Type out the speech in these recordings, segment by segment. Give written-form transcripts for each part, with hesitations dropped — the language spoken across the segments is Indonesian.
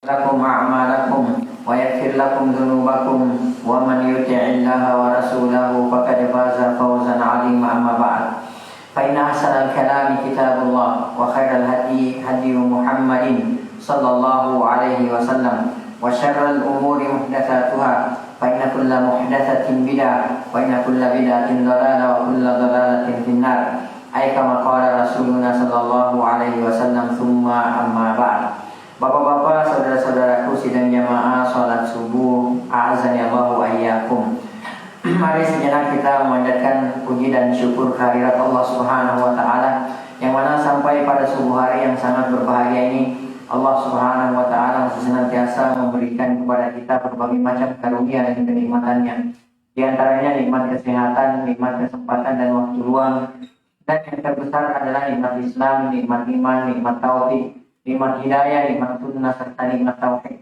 lakum a'malakum wa yaghfir lakum dhunubakum wa man yuti'illaha wa rasulahu faqad faza fawzan 'azima amma ba'd. Fa inna ahsanal kalami kitabullah wa khairal hadi Muhammadin sallallahu alaihi wasallam wa syarral umuri muhdatsatuha fa inna kulla muhdatsatin bid'ah wa inna kulla bid'atin dhalalah wa kulla dhalalatin finnar. Ay kama qala Rasulullah sallallahu alaihi wasallam, tsumma amma ba'd. Bapak-bapak, saudara-saudaraku sidang jamaah salat subuh, a'azani Allahu wa iyyakum. Mari sejenak kita memanjatkan puji dan syukur kehadirat Allah Subhanahu wa taala, yang mana sampai pada subuh hari yang sangat berbahagia ini Allah Subhanahu wa taala masih senantiasa memberikan kepada kita berbagai macam karunia dan kenikmatannya. Di antaranya nikmat kesehatan, nikmat kesempatan dan waktu luang, dan yang terbesar adalah nikmat Islam, nikmat iman, nikmat taufik, nikmat hidayah, nikmat sunnah, serta nikmat tauhid.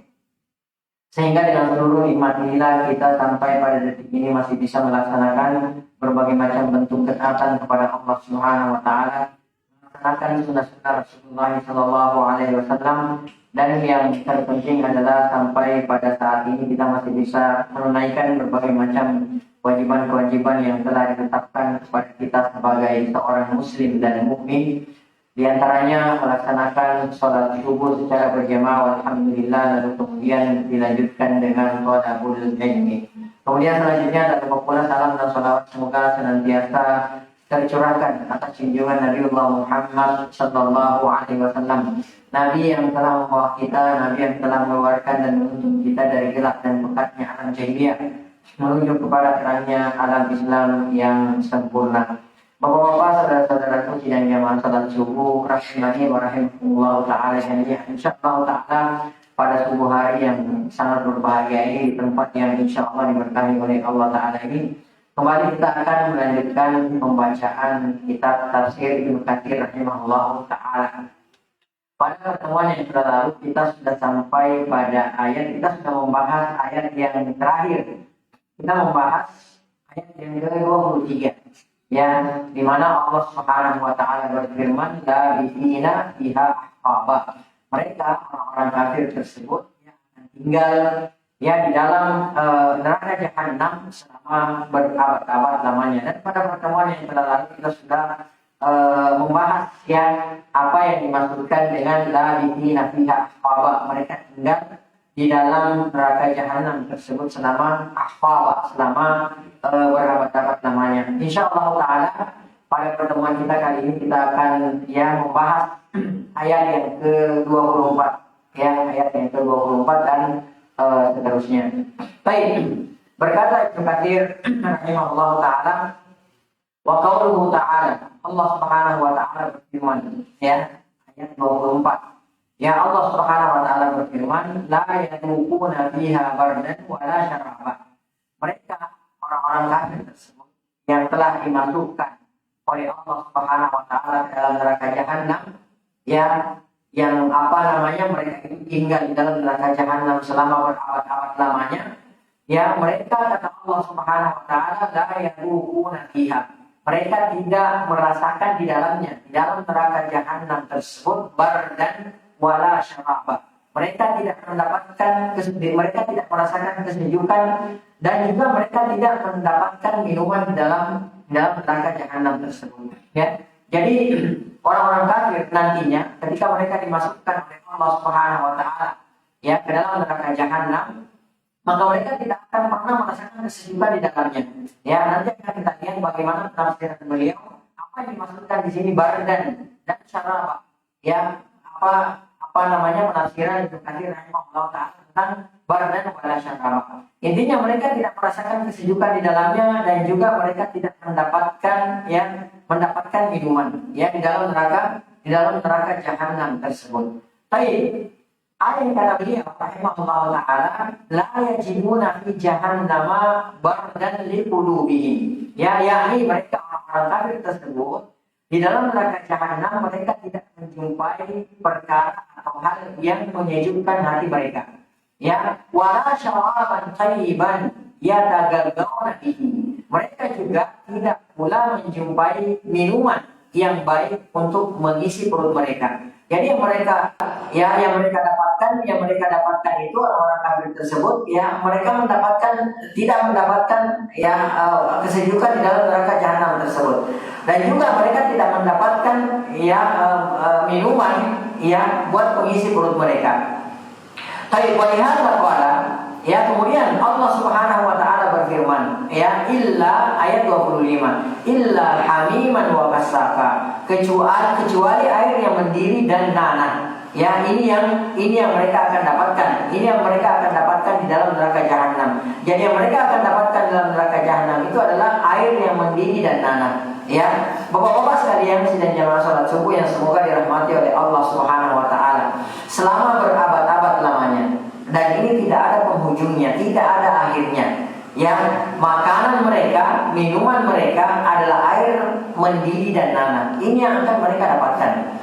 Sehingga dengan seluruh nikmat inilah kita sampai pada detik ini masih bisa melaksanakan berbagai macam bentuk ketaatan kepada Allah Subhanahu wa taala, melaksanakan sunnah-sunnah Rasulullah sallallahu alaihi wasallam, dan yang terpenting adalah sampai pada saat ini kita masih bisa menunaikan berbagai macam kewajiban-kewajiban yang telah ditetapkan kepada kita sebagai seorang muslim dan mukmin. Di antaranya melaksanakan sholat subuh secara berjamaah, alhamdulillah, lalu kemudian dilanjutkan dengan thalabul ilmi. Kemudian selanjutnya ada pula salam dan salawat semoga senantiasa tercurahkan atas junjungan Nabiullah Muhammad sallallahu alaihi wasallam, Nabi yang telah membawa kita, Nabi yang telah mengeluarkan dan menuntun kita dari gelap dan pekatnya alam jahiliyah menuju kepada terangnya alam Islam yang sempurna. Bapak-bapak, saudara-saudaraku sidang jamaah salat subuh rahimani wa rahimakumullah ta'ala, insyaallah ta'ala pada subuh hari yang sangat berbahagia ini, di tempat yang insyaallah diberkahi oleh Allah ta'ala ini, kembali kita akan melanjutkan pembacaan kitab tafsir Ibnu Katsir rahimahullah ta'ala. Pada pertemuan yang sudah lalu kita sudah sampai pada ayat, kita sudah membahas ayat yang terakhir. Kita membahas ayat yang ke-23, ya, di mana Allah Subhanahu wa taala berfirman, la bithina fiha ahqaba. Mereka orang-orang kafir tersebut yang tinggal ya di dalam neraka jahanam selama berabad-abad lamanya. Dan pada pertemuan yang telah lalu kita sudah membahas ya apa yang dimaksudkan dengan la bithina fiha ahqaba. Mereka tinggal di dalam neraka jahanam tersebut selama ahqaba, selama berabad-abad namanya. Insyaallah taala pada pertemuan kita kali ini kita akan ya membahas ayat yang ke-24, ya, ayat yang ke-24 dan seterusnya. Baik, berkata Ibnu Katsir rahimahullah taala, wa qauluhu ta'ala, Allah Subhanahu wa taala berfirman, ya, ayat 24. Ya, Allah Subhanahu wa taala berfirman, la yaduquna fiha bardan wa la syaraba. Mereka orang-orang kafir tersebut yang telah dimasukkan oleh Allah Subhanahu wa taala ke dalam neraka jahanam, ya, yang apa namanya, mereka itu tinggal di dalam neraka jahanam selama berabad-abad lamanya. Ya, mereka kata Allah Subhanahu wa taala, la yaduquna fiha. Mereka tidak merasakan di dalamnya, di dalam neraka jahanam tersebut, bardan wala syaraba. Mereka tidak mendapatkan mereka tidak merasakan kesejukan, dan juga mereka tidak mendapatkan minuman di dalam neraka jahanam tersebut. Ya. Jadi orang-orang kafir nantinya ketika mereka dimasukkan oleh Allah Subhanahu wa taala ya ke dalam neraka jahanam, maka mereka tidak akan pernah merasakan kesejukan di dalamnya. Ya, nanti akan kita lihat bagaimana tafsiran beliau apa yang dimaksudkan di sini bardan dan syaraba. Ya, apa namanya penafsiran Ibnu Katsir rahimahullah taala tentang bardan wala syaraba. Intinya mereka tidak merasakan kesejukan di dalamnya, dan juga mereka tidak mendapatkan minuman ya di dalam neraka jahanam tersebut. Baik, ayat kata beliau rahimahullah taala, la yajiduna fi jahannama bardan liqulubihim. Ya, yakni mereka orang-orang kafir tersebut di dalam neraka jahanam mereka tidak menjumpai perkara atau hal yang menyejukkan hati mereka. Ya, wala syaraban thayyiban yatagalgawna bihi. Mereka juga tidak pula menjumpai minuman yang baik untuk mengisi perut mereka. Jadi yang mereka dapatkan itu orang-orang kafir tersebut, ya mereka tidak mendapatkan kesejukan di dalam neraka jahanam tersebut, dan juga mereka tidak mendapatkan minuman buat mengisi perut mereka. Tapi kemudian Allah Subhanahu wa taala berfirman, illa ayat 25, illa hamiman wa kasaka, kecuali air yang mendidih dan nanah. Ini yang mereka akan dapatkan. Ini yang mereka akan dapatkan di dalam neraka jahanam. Jadi yang mereka akan dapatkan dalam neraka jahanam itu adalah air yang mendidih dan nanah. Bapak-bapak sekalian sidang jamaah salat subuh yang semoga dirahmati oleh Allah Subhanahu wa taala, selama berabad-abad lamanya, dan ini tidak ada penghujungnya, tidak ada akhirnya. Makanan mereka, minuman mereka adalah air mendidih dan nanah. Ini yang akan mereka dapatkan.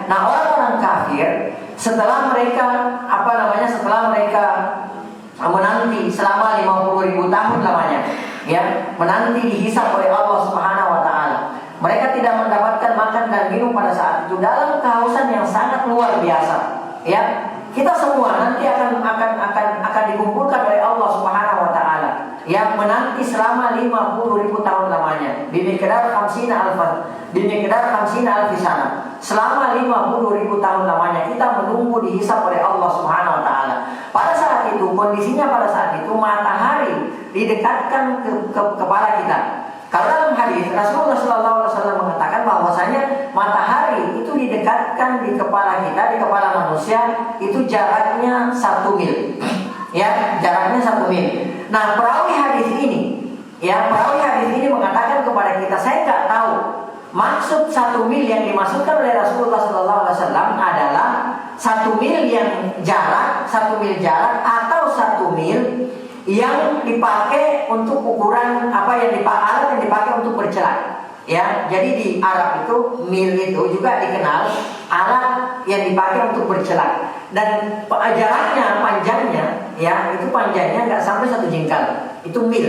Nah, orang-orang kafir setelah mereka menanti selama 50.000 tahun lamanya, menanti dihisab oleh Allah Subhanahu wa taala, mereka tidak mendapatkan makan dan minum pada saat itu dalam kehausan yang sangat luar biasa. Kita semua nanti akan dikumpulkan oleh Allah Subhanahu wa taala, menanti selama 50.000 tahun lamanya, bimiqdar 50 alfi sana. Selama 50.000 tahun lamanya kita menunggu dihisab oleh Allah Subhanahu wa taala. Pada saat itu, kondisinya pada saat itu matahari didekatkan ke kepala kita. Kalau dalam hadis Rasulullah SAW mengatakan bahwasanya matahari itu didekatkan di kepala kita, di kepala manusia, itu jaraknya 1 mil. Jaraknya 1 mil. Nah, perawi hadis ini mengatakan kepada kita, saya nggak tahu maksud 1 mil yang dimaksudkan oleh Rasulullah SAW adalah 1 mil yang jarak, 1 mil jarak, atau 1 mil yang dipakai untuk ukuran alat yang dipakai untuk bercelak. Jadi di Arab itu mil itu juga dikenal alat yang dipakai untuk bercelak, dan panjangnya nggak sampai 1 jengkal, itu mil.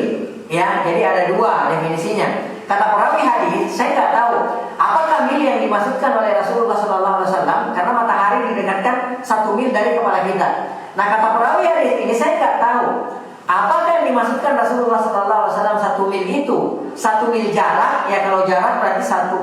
Jadi ada 2 definisinya. Kata perawi hadis, saya nggak tahu apakah mil yang dimaksudkan oleh Rasulullah SAW, karena matahari didekatkan 1 mil dari kepala kita. Nah, kata perawi hadis ini, saya nggak tahu apakah yang dimaksudkan Rasulullah SAW 1 mil itu 1 mil jarak. Kalau jarak berarti 1,5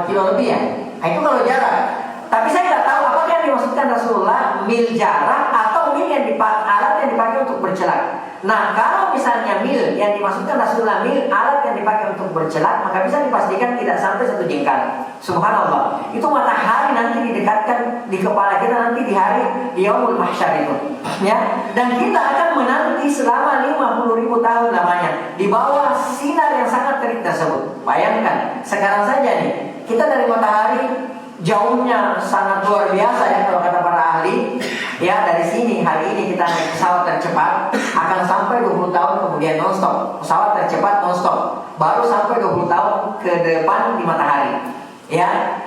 kilo lebih ya. Nah, itu kalau jarak. Tapi saya nggak tahu apakah yang dimaksudkan Rasulullah mil jarak atau mil alat yang dipakai untuk bercelak. Nah, kalau misalnya mil yang dimaksudkan Rasulullah mil alat yang dipakai untuk bercelak, maka bisa dipastikan tidak sampai 1 jengkal. Subhanallah. Itu matahari nanti didekatkan di kepala kita nanti di yaumul mahsyar itu. Dan kita akan menanti selama 50.000 tahun lamanya di bawah sinar yang sangat terik tersebut. Bayangkan, sekarang saja nih, kita dari matahari jauhnya sangat luar biasa kalau kata para ahli. Dari sini hari ini kita naik pesawat tercepat akan sampai 20 tahun kemudian nonstop. Pesawat tercepat nonstop baru sampai 20 tahun ke depan di matahari.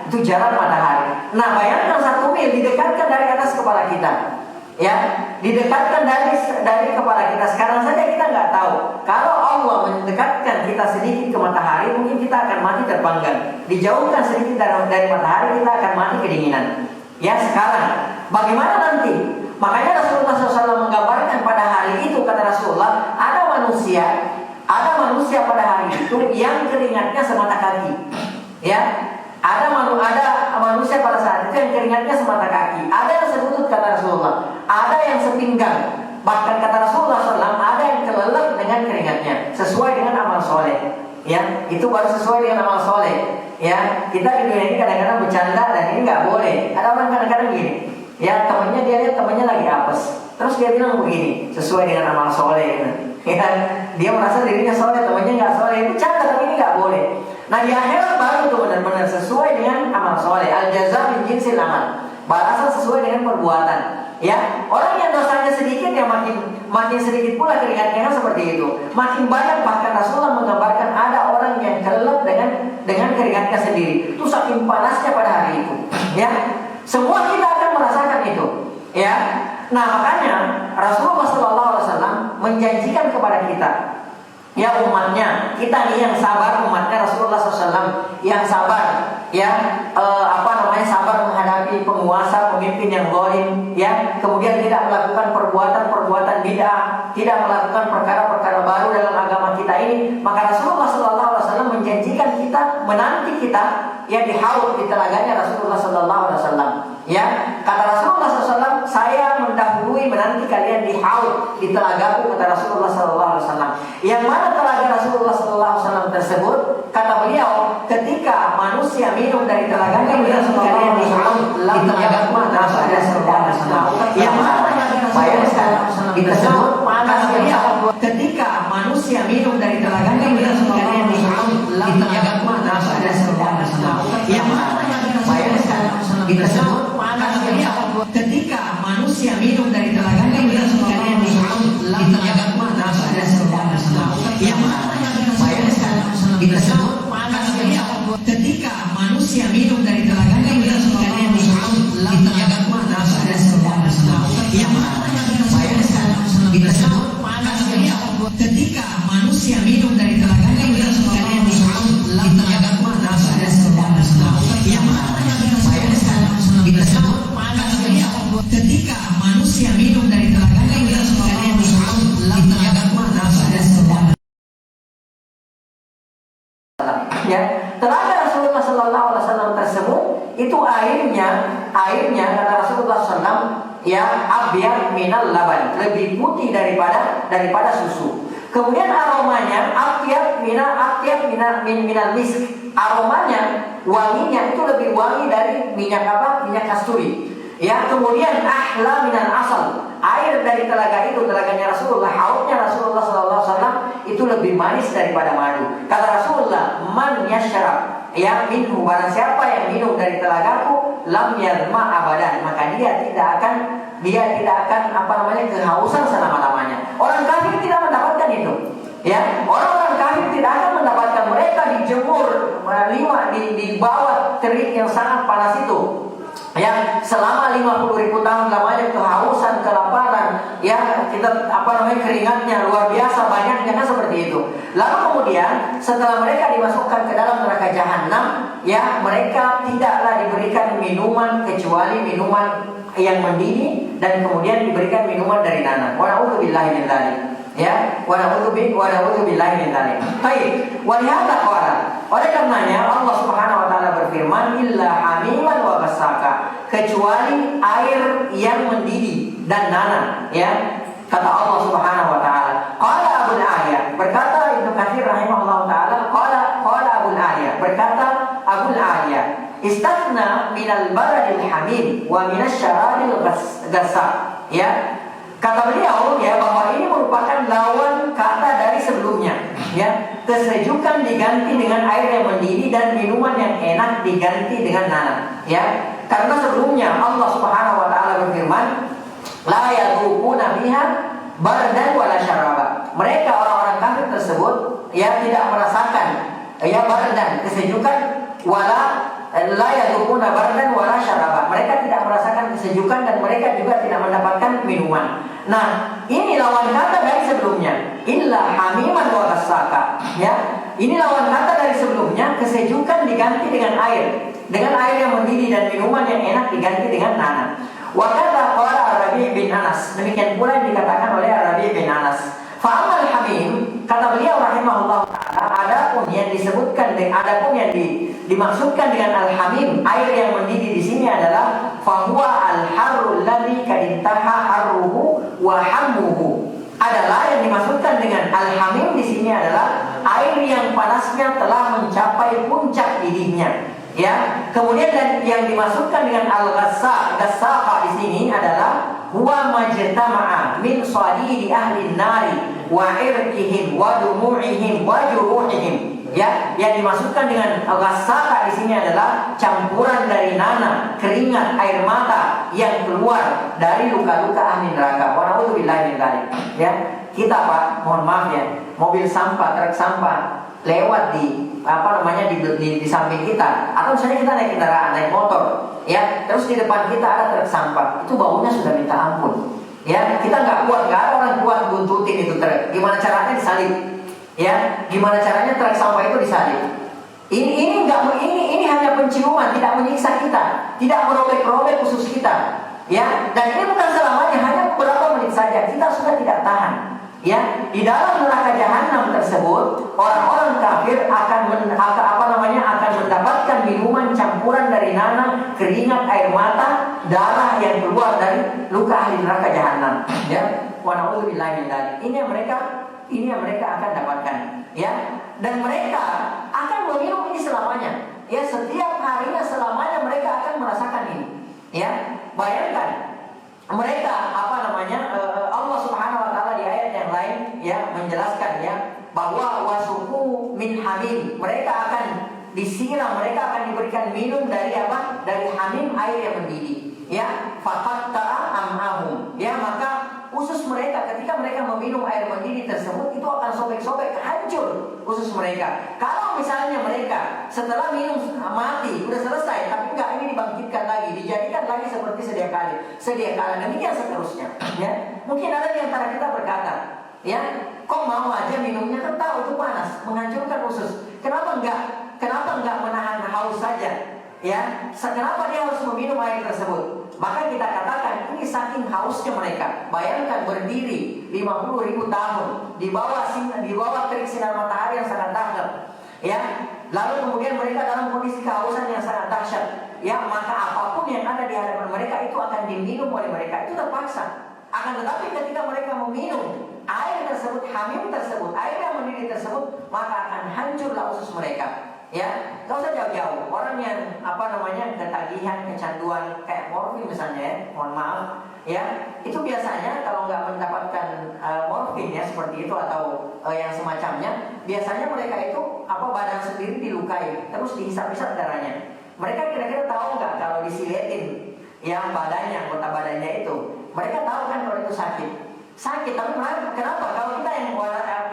Itu jarak matahari. Nah, bayangkan 1 mil didekatkan dari atas kepala kita. Didekatkan dari kepala kita. Sekarang saja kita nggak tahu. Kalau Allah mendekatkan kita sedikit ke matahari, mungkin kita akan mati terpanggang. Dijauhkan sedikit dari matahari, kita akan mati kedinginan. Sekarang bagaimana nanti? Makanya Rasulullah SAW menggambarkan pada hari itu, kata Rasulullah, ada manusia pada hari itu yang keringatnya semata kaki. Ada manusia pada saat itu yang keringatnya semata kaki. Ada yang selutut, kata Rasulullah. Ada yang sepinggang. Bahkan kata Rasulullah SAW, ada yang kelelep dengan keringatnya, sesuai dengan amal soleh. Itu baru sesuai dengan amal soleh. Kita di dunia ini kadang-kadang bercanda dan ini nggak boleh. Ada orang kadang-kadang gini, temannya dia lihat temannya lagi apes, terus dia bilang begini, sesuai dengan amal soleh. Dia merasa dirinya soleh, temannya nggak soleh. Itu canda, tapi ini nggak boleh. Nah, di akhirat baru itu benar-benar sesuai dengan amal soleh. Al jaza min jinsil amal. Balasan sesuai dengan perbuatan. Orang yang dosanya sedikit makin sedikit pula keringatnya, seperti itu. Makin banyak, bahkan Rasulullah menggambarkan ada orang yang kelelep dengan keringatnya sendiri. Itu saking panasnya pada hari itu. Semua kita akan merasakan itu. Nah, makanya Rasulullah SAW menjanjikan kepada kita ya umatnya, kita nih yang sabar, umatnya Rasulullah SAW yang sabar, ya sabar menghadapi penguasa, pemimpin yang zalim, ya, kemudian tidak melakukan perbuatan-perbuatan bid'ah, tidak melakukan perkara-perkara baru dalam agama kita ini, maka Rasulullah SAW menjanjikan kita, menanti kita, ya, di haud, di telaganya Rasulullah SAW. Ya, kata Rasulullah SAW, saya mendahului menanti kalian di haud, di telagaku, kata Rasulullah SAW. Yang mana telaga Rasulullah SAW tersebut? Kata beliau, ketika manusia minum dari telaganya, beliau kalian di haud, di telagaku, kata Rasulullah SAW. Yang mana telaga Rasulullah SAW tersebut? Kata beliau, ketika manusia minum dari telaganya, beliau kalian di haud, di telagaku, kata Rasulullah SAW. Yang mana telaga Rasulullah SAW tersebut? Ketika manusia minum dari telaganya, beliau kalian di haud, di telagaku, kata Rasulullah SAW. Yang mana tersebut? Ketika manusia minum dari telaganya, beliau kalian di haud, di telagaku, kata Rasulullah SAW. Yang mana tersebut? Ketika manusia minum dari telaganya, beliau kalian di haud, di telagaku, kata Rasulullah SAW. Yang mana tersebut? Ketika manusia minum dari telaganya, beliau kalian di haud, di telagaku, kata Rasulullah. Ya, telaga Rasulullah SAW tersebut itu airnya kata Rasulullah SAW, ya, abyad minal laban, lebih putih daripada susu. Kemudian aromanya atyab minal misk, aromanya, wanginya itu lebih wangi dari minyak kasturi. Ya, kemudian ahla minal asal, air dari telaga itu, telaganya Rasulullah, haudnya Rasulullah SAW itu lebih manis daripada madu. Kata Rasulullah, man yashrab, ya, minhu, barang siapa yang minum dari telagaku, lam yarma abadan, maka dia tidak akan kehausan selama-lamanya. Orang kafir tidak mendapatkan itu. Ya, orang-orang kafir tidak akan mendapatkan, mereka dijemur di bawah terik yang sangat panas itu. Ya, selama 50.000 tahun lamanya, kehausan, kelaparan, ya, kita keringatnya luar biasa banyaknya, kan seperti itu. Lalu kemudian setelah mereka dimasukkan ke dalam neraka jahanam, ya, mereka tidaklah diberikan minuman kecuali minuman yang mendidih, dan kemudian diberikan minuman dari nanah. Wa na'udzubillahi min dzalik. Ya, wa na'udzubillahi min dzalik. Baik, wa lihadza qala. Oleh karenanya Allah Subhanahu wa taala berfirman, illa hamiman wa ghassaqa, kecuali air yang mendidih dan nanah, ya. Kata Allah Subhanahu wa taala. Qala Abul Aliyah, berkata Ibnu Katsir rahimahullah taala, qala Abul Aliyah, berkata Abul Aliyah, istathna minal baradil hamim wa minasy syarabil ghassaq, ya. Kata beliau, ya, bahwa ini merupakan lawan kata dari sebelumnya, ya. Kesejukan diganti dengan air yang mendidih dan minuman yang enak diganti dengan nanah, ya. Karena sebelumnya Allah Subhanahu wa taala berfirman, la yadhuquna fiha bardan wala syaraba. Mereka orang-orang kafir tersebut, ya, tidak merasakan, ya, bardan, kesejukan, wala la yadhuquna bardan wala syaraba. Mereka tidak merasakan kesejukan dan mereka juga tidak mendapatkan minuman. Nah, ini lawan kata dari sebelumnya, illa hamiman wa ghassaqa, ya. Ini lawan kata dari sebelumnya, kesejukan diganti dengan air yang mendidih dan minuman yang enak diganti dengan nanah. Wa kata qala Ar-Rabi' bin Anas, demikian pula yang dikatakan oleh Ar-Rabi' bin Anas. Fa'amal hamim, kata beliau rahimahullah ta'ala, adapun yang dimaksudkan dengan al-hamim, air yang mendidih di sini adalah fahuwa al-harrul ladzi kadintaha harruhu wa hammuhu. Adalah yang dimaksudkan dengan al-hamim di sini adalah air yang panasnya telah mencapai puncak didihnya, ya. Kemudian yang dimasukkan dengan al-ghassaqa di sini adalah huwa majtama'a min sadidi ahli nari wa irqihim wa dumu'ihim wa juruhihim. Ya, yang dimasukkan dengan ghassaqa di sini adalah campuran dari nanah, keringat, air mata yang keluar dari luka-luka ahli neraka. Wa na'udzubillahi min dzalik. Ya, kita, Pak, mohon maaf ya, mobil sampah, truk sampah lewat di samping kita, atau misalnya kita naik kendaraan, naik motor, ya, terus di depan kita ada truk sampah, itu baunya sudah minta ampun, ya. Kita nggak ada orang kuat buntutin itu truk, gimana caranya disalip, Ya, gimana caranya truk sampah itu disalib? Ini hanya penciuman, tidak menyiksa kita, tidak merobek-robek usus kita. Ya, dan ini bukan selamanya, hanya beberapa menit saja. Kita sudah tidak tahan. Ya, di dalam neraka jahanam tersebut, orang-orang kafir akan mendapatkan minuman campuran dari nanah, keringat, air mata, darah yang keluar dari luka ahli neraka jahanam. Ya, wa na'udzubillahi min dzalik. Ini yang mereka akan dapatkan. Ya, dan mereka akan meminum ini selamanya. Ya, setiap harinya selamanya mereka akan merasakan ini. Ya, bayangkan mereka Allah Subhanahu wa taala di ayat yang lain ya menjelaskan ya bahwa wasuku min hamim, mereka akan disiram, mereka akan diberikan minum dari apa? Dari hamim, air yang mendidih. Ya, faqatta'a am'ahum. Ya, maka usus mereka ketika mereka meminum air mendidih tersebut itu akan sobek-sobek, hancur usus mereka. Kalau misalnya mereka setelah minum mati, udah selesai, tapi enggak, ini dibangkitkan lagi, dijadikan lagi seperti sedia kala, demikian seterusnya. Ya, mungkin ada di antara kita berkata, ya, kok mau aja minumnya, kan tahu itu panas, menghancurkan usus. Kenapa enggak menahan haus saja? Ya, kenapa dia harus meminum air tersebut? Maka kita katakan ini saking hausnya mereka. Bayangkan berdiri 50.000 tahun di bawah terik sinar matahari yang sangat dahsyat. Ya, lalu kemudian mereka dalam kondisi kehausan yang sangat dahsyat. Ya, maka apapun yang ada di hadapan mereka itu akan diminum oleh mereka. Itu terpaksa. Akan tetapi ketika mereka meminum air tersebut, hamim tersebut, air yang mendidih tersebut, maka akan hancurlah usus mereka. Ya, nggak usah jauh-jauh. Orang yang ketagihan, kecanduan kayak morfin misalnya, ya, mohon maaf, ya, itu biasanya kalau nggak mendapatkan morfin ya seperti itu atau yang semacamnya, biasanya mereka itu badan sendiri dilukai, terus dihisap-hisap darahnya. Mereka kira-kira tahu nggak kalau disiletin yang badannya, anggota badannya itu, mereka tahu kan kalau itu sakit. Tapi kenapa kalau kita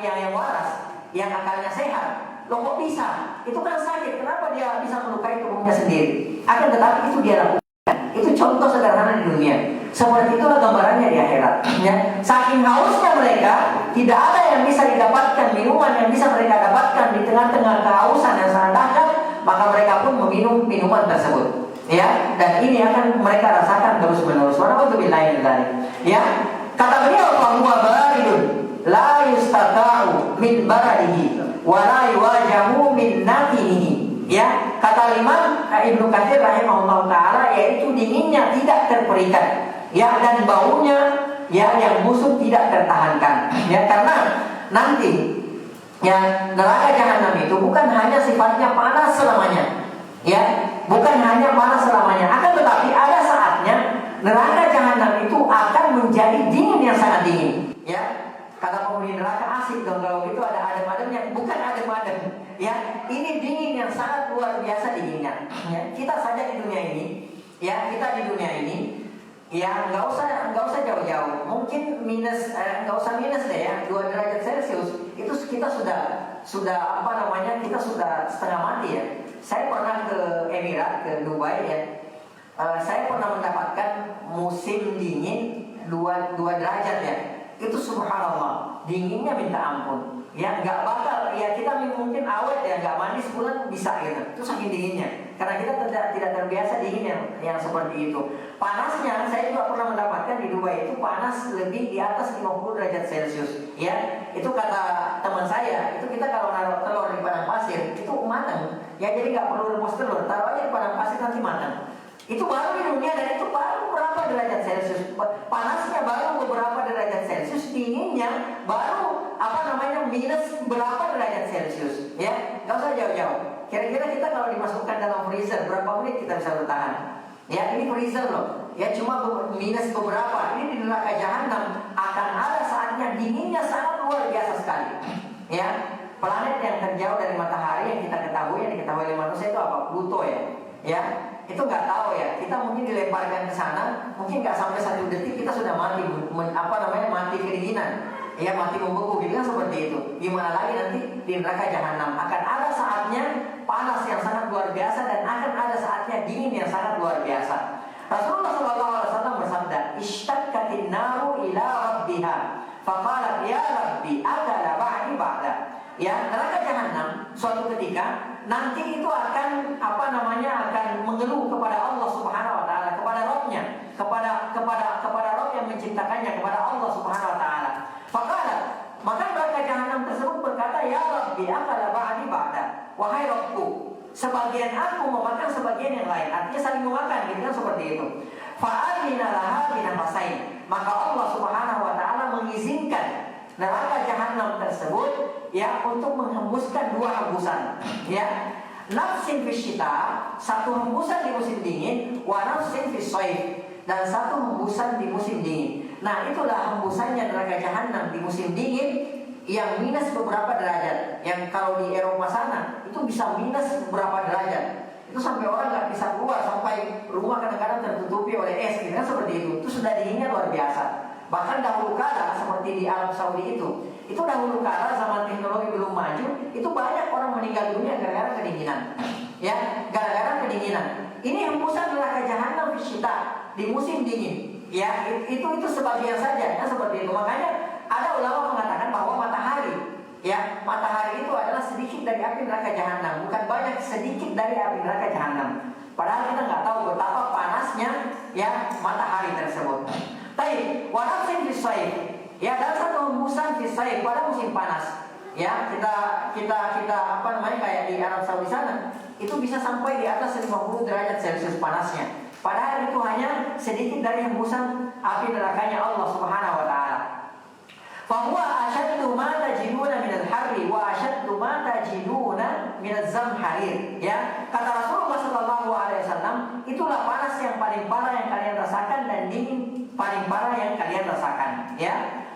yang waras, yang akalnya sehat, loh kok bisa? Itu kan sakit. Kenapa dia bisa melukai tubuhnya sendiri? Akan tetapi itu dia lakukan. Itu contoh sederhana di dunia. Seperti itulah gambarannya di akhirat. Ya. Saking hausnya mereka, tidak ada yang bisa didapatkan, minuman yang bisa mereka dapatkan di tengah-tengah kehausan yang sangat dahsyat, maka mereka pun meminum minuman tersebut. Ya, dan ini akan mereka rasakan terus-menerus. Walhamdulillah. Ya, kata beliau bahwa baridun la yustata'u min baradihi wa la yuwajahu min natinihi. Ya, kata Imam Ibnu Katsir rahimahullah taala, yaitu dinginnya tidak terperikat, ya, dan baunya ya yang busuk tidak tertahankan. Ya, karena nanti ya neraka jahanam itu bukan hanya sifatnya panas selamanya. Ya, bukan hanya panas selamanya, akan tetapi ada saatnya neraka jahanam itu akan menjadi dingin yang sangat dingin. Ya, kata penghuni neraka, asik dong kalau itu ada adem-ademnya, bukan adem-adem. Ya, ini dingin yang sangat luar biasa dinginnya. Ya, kita saja di dunia ini, ya, ya nggak usah jauh-jauh. Mungkin nggak usah minus deh ya, 2 derajat Celcius itu kita sudah kita sudah setengah mati ya. Saya pernah ke Emirat, ke Dubai ya. Saya pernah mendapatkan musim dingin 2 derajat ya. Itu subhanallah, dinginnya minta ampun. Ya nggak bakal, ya kita mungkin awet ya, nggak mandi sebulan bisa gitu. Itu saking dinginnya, karena kita tidak terbiasa dingin yang seperti itu. Panasnya saya juga pernah mendapatkan di Dubai itu panas lebih di atas 50 derajat Celcius. Ya, itu kata teman saya, itu kita kalau naruh telur di padang pasir itu matang. Ya jadi nggak perlu rebus telur, taruh aja di padang pasir nanti matang. Itu baru di dunia, dan itu baru berapa derajat Celcius. Panasnya baru beberapa derajat Celcius, dinginnya baru minus berapa derajat Celcius. Ya, nggak usah jauh-jauh. Kira-kira kita kalau dimasukkan dalam freezer berapa menit kita bisa bertahan? Ya, ini freezer loh. Ya, cuma minus beberapa. Ini di neraka jahanam akan ada saatnya dinginnya sangat luar biasa sekali. Ya, planet yang terjauh dari matahari yang diketahui oleh manusia itu apa? Pluto ya. Ya, itu nggak tahu ya. Kita mungkin dilemparkan ke sana, mungkin nggak sampai 1 detik kita sudah mati, mati kedinginan. Ya, mati membeku gitu kan, seperti itu. Gimana lagi nanti di neraka jahanam akan ada saatnya panas yang sangat luar biasa, dan akan ada saatnya dingin yang sangat luar biasa. Rasulullah SAW bersabda, "Ishtaqatin naru ila rabbiha, faqalat ya rabbi akala ba'di ba'da." ya neraka jahanam suatu ketika nanti itu akan akan mengeluh kepada Allah Subhanahu wa taala, kepada Rabb-nya, kepada Rabb yang menciptakannya, kepada Allah Subhanahu wa taala. Maka neraka jahanam tersebut berkata, ya Rabbi akala ba'di ba'da, wahai Rabbku, sebagian aku memakan sebagian yang lain, artinya saling memakan, gitu kan, seperti itu. Fa'adina laha binafasain, maka Allah Subhanahu wa taala mengizinkan neraka jahanam tersebut ya untuk menghembuskan dua hembusan, ya. Nafsin fisyita, satu hembusan di musim dingin, wa nafsin fissaif, dan satu hembusan di musim dingin. Nah, itulah hembusannya neraka jahanam di musim dingin yang minus beberapa derajat. Yang kalau di Eropa sana itu bisa minus beberapa derajat. Itu sampai orang nggak bisa keluar, sampai rumah kadang-kadang tertutupi oleh es, gitu kan, seperti itu. Itu sudah dinginnya luar biasa. Bahkan dahulu kala seperti di Arab Saudi itu dahulu kala zaman teknologi belum maju, itu banyak orang meninggal dunia gara-gara kedinginan. Ya, gara-gara kedinginan. Ini hembusan neraka jahanam fisyita di musim dingin. Ya, itu sebagian saja, ya, seperti itu. Makanya ada ulama mengatakan bahwa matahari itu adalah sedikit dari api neraka jahanam, bukan banyak, sedikit dari api neraka jahanam. Padahal kita nggak tahu betapa panasnya ya matahari tersebut. Tapi walaupun fisayf, ya, dan satu hembusan fisayf pada musim panas. Ya, kita kayak di Arab Saudi sana, itu bisa sampai di atas 50 derajat Celcius panasnya. Padahal itu hanya sedikit dari hembusan api nerakanya Allah Subhanahu wa taala. Fa huwa ashaddu ma tajiduna min al-harri wa ashaddu ma tajiduna min az-zamharir. Ya, kata Rasulullah sallallahu alaihi wasallam, itulah panas yang paling parah yang kalian rasakan dan dingin paling parah yang kalian rasakan, ya.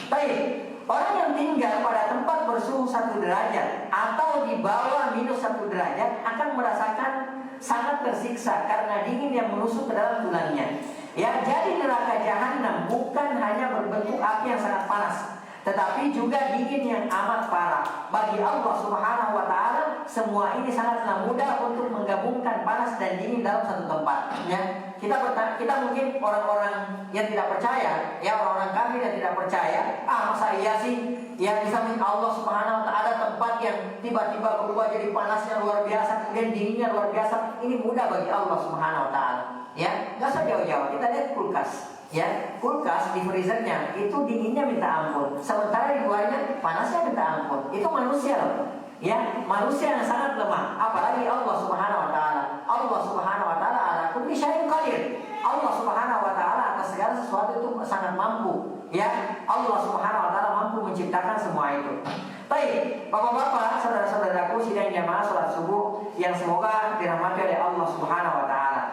Baik, orang yang tinggal pada tempat bersuhu 1 derajat atau di bawah minus 1 derajat akan merasakan sangat tersiksa karena dingin yang menusuk ke dalam tulangnya. Ya, jadi neraka jahanam bukan hanya berbentuk api yang sangat panas, tetapi juga dingin yang amat parah. Bagi Allah Subhanahu wa taala, semua ini sangatlah mudah untuk menggabungkan panas dan dingin dalam satu tempat. Ya, kita mungkin orang-orang yang tidak percaya, ya, orang-orang kafir yang tidak percaya, masa iya sih ya bisa Allah Subhanahu wa taala tempat yang tiba-tiba berubah jadi panasnya luar biasa, kemudian dinginnya luar biasa. Ini mudah bagi Allah Subhanahu wa taala. Ya, nggak usah jauh-jauh. Kita lihat kulkas. Ya, kulkas di freezernya itu dinginnya minta ampun, sementara di luarnya panasnya minta ampun. Itu manusia loh. Ya, manusia yang sangat lemah. Apalagi Allah Subhanahu wa taala. Allah Subhanahu wa taala ala kulli syai'in qadir. Allah Subhanahu wa taala atas segala sesuatu itu sangat mampu. Ya, Allah Subhanahu wa taala mampu menciptakan semua itu. Baik, Bapak-bapak, saudara-saudaraku sidang jamaah salat subuh yang semoga dirahmati oleh Allah Subhanahu wa taala.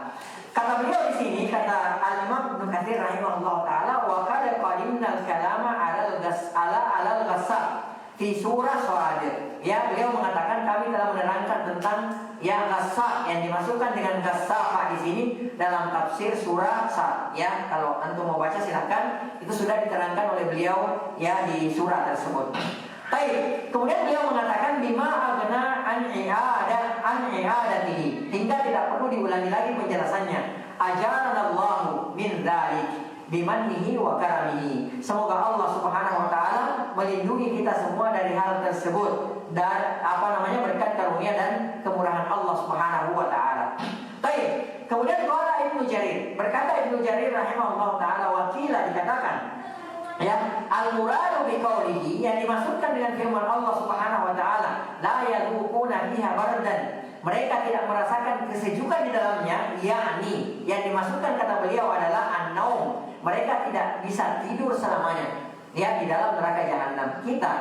Kata beliau di sini, kata Al-Imam Ibnu Katsir rahimahullah taala, wa qad qadimna al-kalama 'ala al-ghassaq fi surah Shadir. Ya, beliau mengatakan kami telah menerangkan tentang yang ghassaq yang dimasukkan dengan ghassaq di sini dalam tafsir surah Sad. Ya, kalau antum mau baca silakan, itu sudah diterangkan oleh beliau ya di surah tersebut. Baik, kemudian beliau mengatakan bima agna an i'adatihi, hingga tidak perlu diulangi lagi penjelasannya. Ajaranallahu min dzalik bimannihi wa karamihi. Semoga Allah Subhanahu wa taala melindungi kita semua dari hal tersebut dan berkat karunia dan kemurahan Allah Subhanahu wa taala. Baik, kemudian qala Ibnu Jarir, berkata Ibnu Jarir rahimahullah taala, wakila dikatakan ya, al-muradu bi qaulihi, yang dimaksudkan dengan firman Allah Subhanahu wa taala, la yadhuquna fiha bardan, mereka tidak merasakan kesejukan di dalamnya, yakni yang dimaksudkan kata beliau adalah an-naum, mereka tidak bisa tidur selamanya ya di dalam neraka jahanam. Kita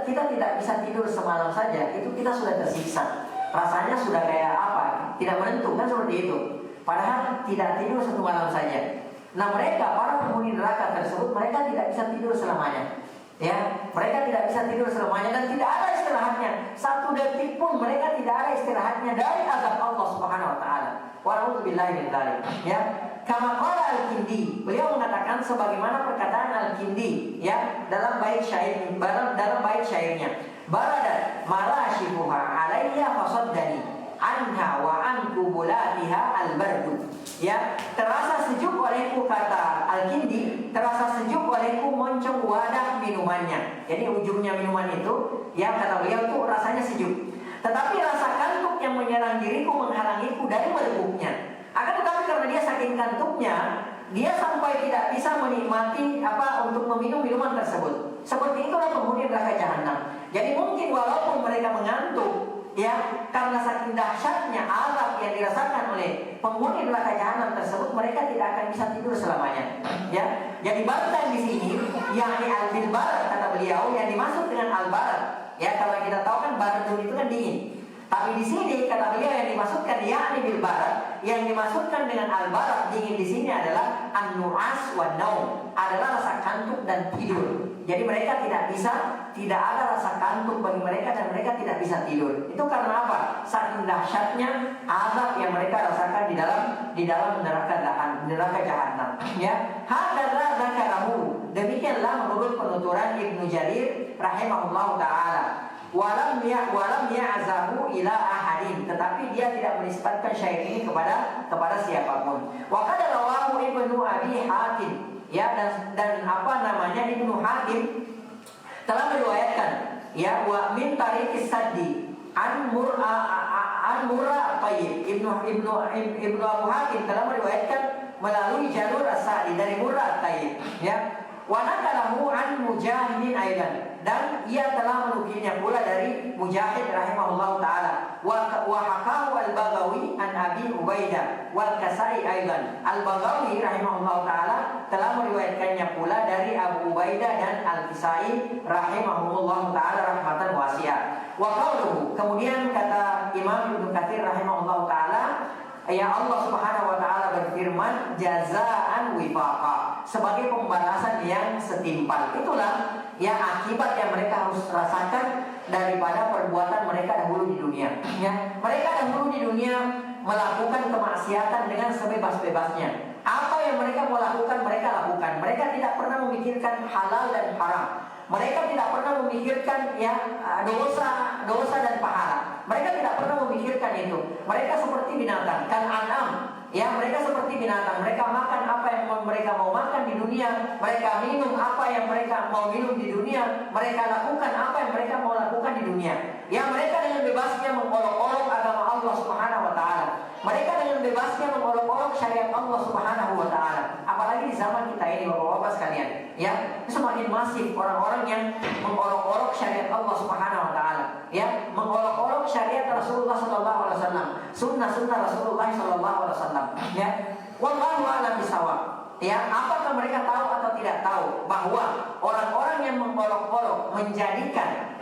tidak bisa tidur semalam saja, itu kita sudah tersiksa, rasanya sudah kayak apa, tidak menentu kan, seperti itu. Padahal tidak tidur 1 malam saja. Nah, mereka para penghuni neraka tersebut, mereka tidak bisa tidur selamanya. Ya, mereka tidak bisa tidur selamanya dan tidak ada istirahatnya. 1 detik pun mereka tidak ada istirahatnya dari azab Allah Subhanahu wa taala. Wa'udzubillahi min dzalik. Ya, kama qala Al-Kindi, beliau mengatakan sebagaimana perkataan Al-Kindi ya dalam bait syairnya. Baradat marashifuha alayya fasaddani. anha wa an qubulatiha al-bardu. Ya, terasa sejuk olehku, kata Al-Kindi, terasa sejuk olehku moncong wadah minumannya. Jadi ujungnya minuman itu, ya kata beliau itu rasanya sejuk. Tetapi rasa kantuk yang menyerang diriku menghalangiku dari merebuknya. Akan tetapi karena dia saking kantuknya, dia sampai tidak bisa menikmati untuk meminum minuman tersebut. Seperti itulah penghuni neraka jahanam. Jadi mungkin walaupun mereka mengantuk, ya, karena saking dahsyatnya azab yang dirasakan oleh penghuni neraka jahanam tersebut, mereka tidak akan bisa tidur selamanya. Ya, jadi bantahan di sini, yakni al-bilbarat kata beliau, yang dimaksud dengan al-barat. Ya, kalau kita tahu kan baratun itu kan dingin. Tapi di sini kata beliau yang dimaksudkan yakni bilbarat, yang dimaksudkan dengan al-barat dingin di sini adalah an-nu'as wan naum, adalah rasa kantuk dan tidur. Jadi mereka tidak ada rasa kantuk bagi mereka dan mereka tidak bisa tidur. Itu karena apa? Saking dahsyatnya azab yang mereka rasakan di dalam neraka jahanam. Ya, hadza dzakarahu. Demikianlah menurut penuturan Ibnu Jarir rahimahullahu taala. Walam ya'zahu ila ahadin, tetapi dia tidak menisbatkan syair ini kepada siapapun. Wa qad rawahu Ibnu Abi Hatim, ya, dan Ibnu Hatim telah meriwayatkan, ya, wa min tariqis Saddi an Murra Tayyib. Ibnu Abu Hatim telah meriwayatkan melalui jalur As-Sa'di dari Murra Tayyib, ya. Wa nakalahu an Mujahidin aidan, dan ia telah menukilnya pula dari Mujahid rahimahullahu taala. Wa hakahu al-Baghawi an Abi Ubaidah wal Kasai aidan. Al-Baghawi rahimahullahu taala telah meriwayatkannya pula dari Abu Ubaidah dan Al-Kisai rahimahullahu taala rahmatan wasi'ah. Wa qauluhu, kemudian kata Imam Ibnu Katsir rahimahullahu taala, ya, Allah Subhanahu wa taala berfirman jazaan wifaqa, sebagai pembalasan yang setimpal. Itulah ya akibat yang mereka harus rasakan daripada perbuatan mereka dahulu di dunia. Ya, mereka dahulu di dunia melakukan kemaksiatan dengan sebebas-bebasnya. Apa yang mereka mau lakukan, mereka lakukan. Mereka tidak pernah memikirkan halal dan haram. Mereka tidak pernah memikirkan dosa dan pahala. Mereka tidak pernah memikirkan itu. Mereka seperti binatang, kan an'am. Ya, mereka seperti binatang. Mereka makan apa yang mereka mau makan di dunia. Mereka minum apa yang mereka mau minum di dunia. Mereka lakukan apa yang mereka mau lakukan di dunia. Ya, mereka dengan bebasnya mengolok-olok agama Allah Subhanahu wa taala. Mereka dengan bebasnya mengolok-olok syariat Allah Subhanahu wa taala. Apalagi di zaman kita ini, Bapak-bapak sekalian, ya, semakin masif orang-orang yang mengolok-olok syariat Allah Subhanahu wa taala, ya, mengolok-olok syariat Rasulullah sallallahu alaihi wasallam, sunnah-sunnah Rasulullah sallallahu alaihi wasallam, ya. Wallahu a'lam bishawab. Ya, apakah mereka tahu atau tidak tahu bahwa orang-orang yang mengolok-olok menjadikan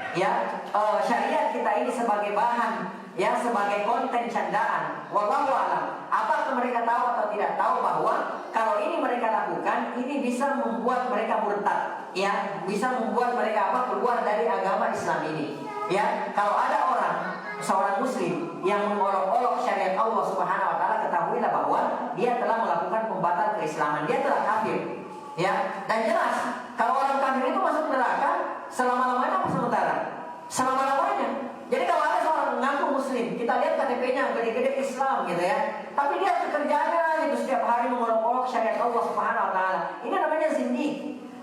syariat kita ini sebagai bahan, ya, sebagai konten candaan. Wallahu a'lam. Apakah mereka tahu atau tidak tahu bahwa kalau ini mereka lakukan, ini bisa membuat mereka murtad, ya, bisa membuat mereka keluar dari agama Islam ini. Ya, kalau ada seorang muslim yang mengolok-olok syariat Allah Subhanahu wa taala, ketahuilah bahwa dia telah melakukan pembatal keislaman, dia telah kafir. Ya, dan jelas kalau orang kafir itu masuk neraka selama-lamanya apa sementara? Selama-lamanya. Jadi kalau ada seorang mengaku muslim, kita lihat KTP-nya gede-gede Islam gitu ya, tapi dia pekerjaannya itu setiap hari mengolok-olok syariat Allah Subhanahu wa taala. Ini namanya zindiq.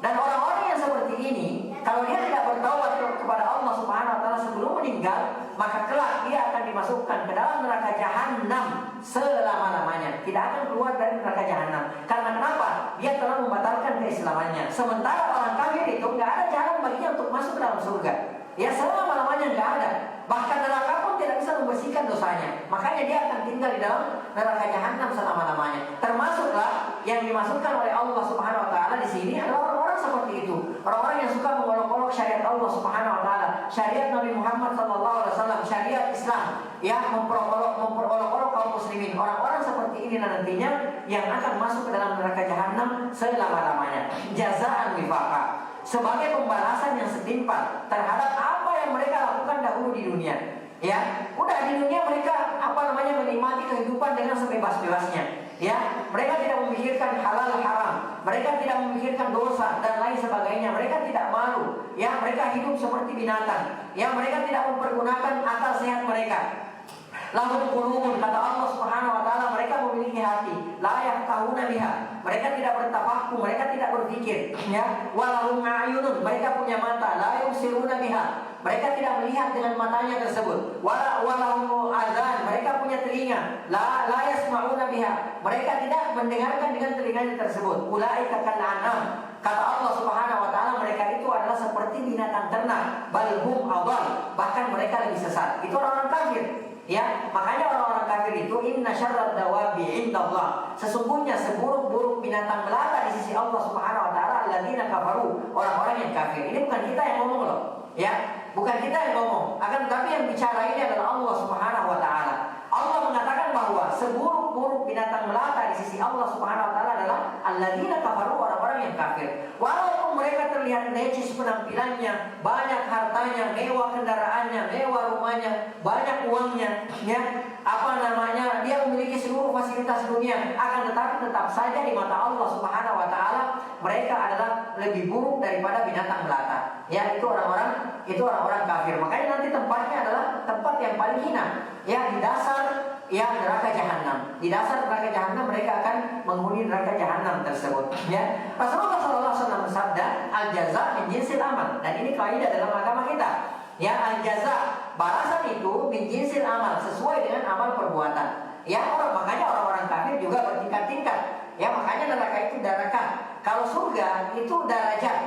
Dan orang-orang yang seperti ini, kalau dia tidak bertaubat kepada Allah Subhanahu wa taala sebelum meninggal, maka kelak dia akan dimasukkan ke dalam neraka jahanam selama-lamanya. Tidak akan keluar dari neraka jahanam. Karena kenapa? Dia telah membatalkan keislamannya. Sementara orang kafir itu nggak ada jalan baginya untuk masuk ke dalam surga. Ya, selama-lamanya nggak ada. Bahkan neraka pun tidak bisa membersihkan dosanya. Makanya dia akan tinggal di dalam neraka jahanam selama-lamanya. Termasuklah yang dimasukkan oleh Allah Subhanahu wa taala di sini adalah orang-orang seperti itu. Orang-orang yang suka mengolok-olok syariat Allah Subhanahu wa taala, syariat Nabi Muhammad sallallahu alaihi wasallam, syariat Islam, yang memperolok-olok kaum muslimin. Orang-orang seperti ini nantinya yang akan masuk ke dalam neraka jahanam selama-lamanya. Jazaan wifaqa, sebagai pembalasan yang setimpal terhadap apa yang mereka lakukan dahulu di dunia. Ya, udah di dunia mereka menikmati kehidupan dengan sebebas-bebasnya. Ya, mereka tidak memikirkan halal haram, mereka tidak memikirkan dosa dan lain sebagainya. Mereka tidak malu. Ya, mereka hidup seperti binatang. Ya, mereka tidak mempergunakan akal sehat mereka. Lahum qulubun, kata Allah Subhanahu wa taala, mereka memiliki hati, la yafqahuna biha. Mereka tidak bertafakkur, mereka tidak berpikir, ya. Walahum a'yunun, mereka punya mata, la yubsiruna biha. Mereka tidak melihat dengan matanya tersebut. Walahum azan, mereka punya telinga, la yasma'una biha. Mereka tidak mendengarkan dengan telinganya tersebut. Ulaika kal an'am. Kata Allah Subhanahu wa taala, mereka itu adalah seperti binatang ternak, balhum adall, bahkan mereka lebih sesat. Itu orang-orang kafir. Ya, makanya orang-orang kafir itu inna syarrad dawabi indallah. Sesungguhnya seburuk-buruk binatang melata di sisi Allah Subhanahu wa taala alladzina kafaru, orang-orang yang kafir. Ini bukan kita yang ngomong loh. Ya, bukan kita yang ngomong, akan tetapi yang bicara ini adalah Allah Subhanahu wa taala. Allah mengatakan bahwa seburuk-buruk binatang melata di sisi Allah Subhanahu wa taala adalah alladzina kafaru, orang-orang yang kafir. Walaupun mereka terlihat necis penampilannya, banyak hartanya, mewah kendaraannya, mewah rumahnya, banyak uangnya, ya, dia memiliki seluruh fasilitas dunia, akan tetapi tetap saja di mata Allah Subhanahu wa taala mereka adalah lebih buruk daripada binatang melata. Ya, itu orang-orang kafir. Makanya nanti tempatnya adalah tempat yang paling hina. Ya, di dasar neraka jahanam. Di dasar neraka jahanam mereka akan menghuni neraka jahanam tersebut. Ya, Rasulullah SAW bersabda, al-jaza min jinsil amal. Dan ini kaidah dalam agama kita. Ya, al-jaza, balasan itu min jinsil amal, sesuai dengan amal perbuatan. Ya, makanya orang-orang kafir juga bertingkat-tingkat. Ya, makanya neraka itu darakat. Kalau surga itu darajat.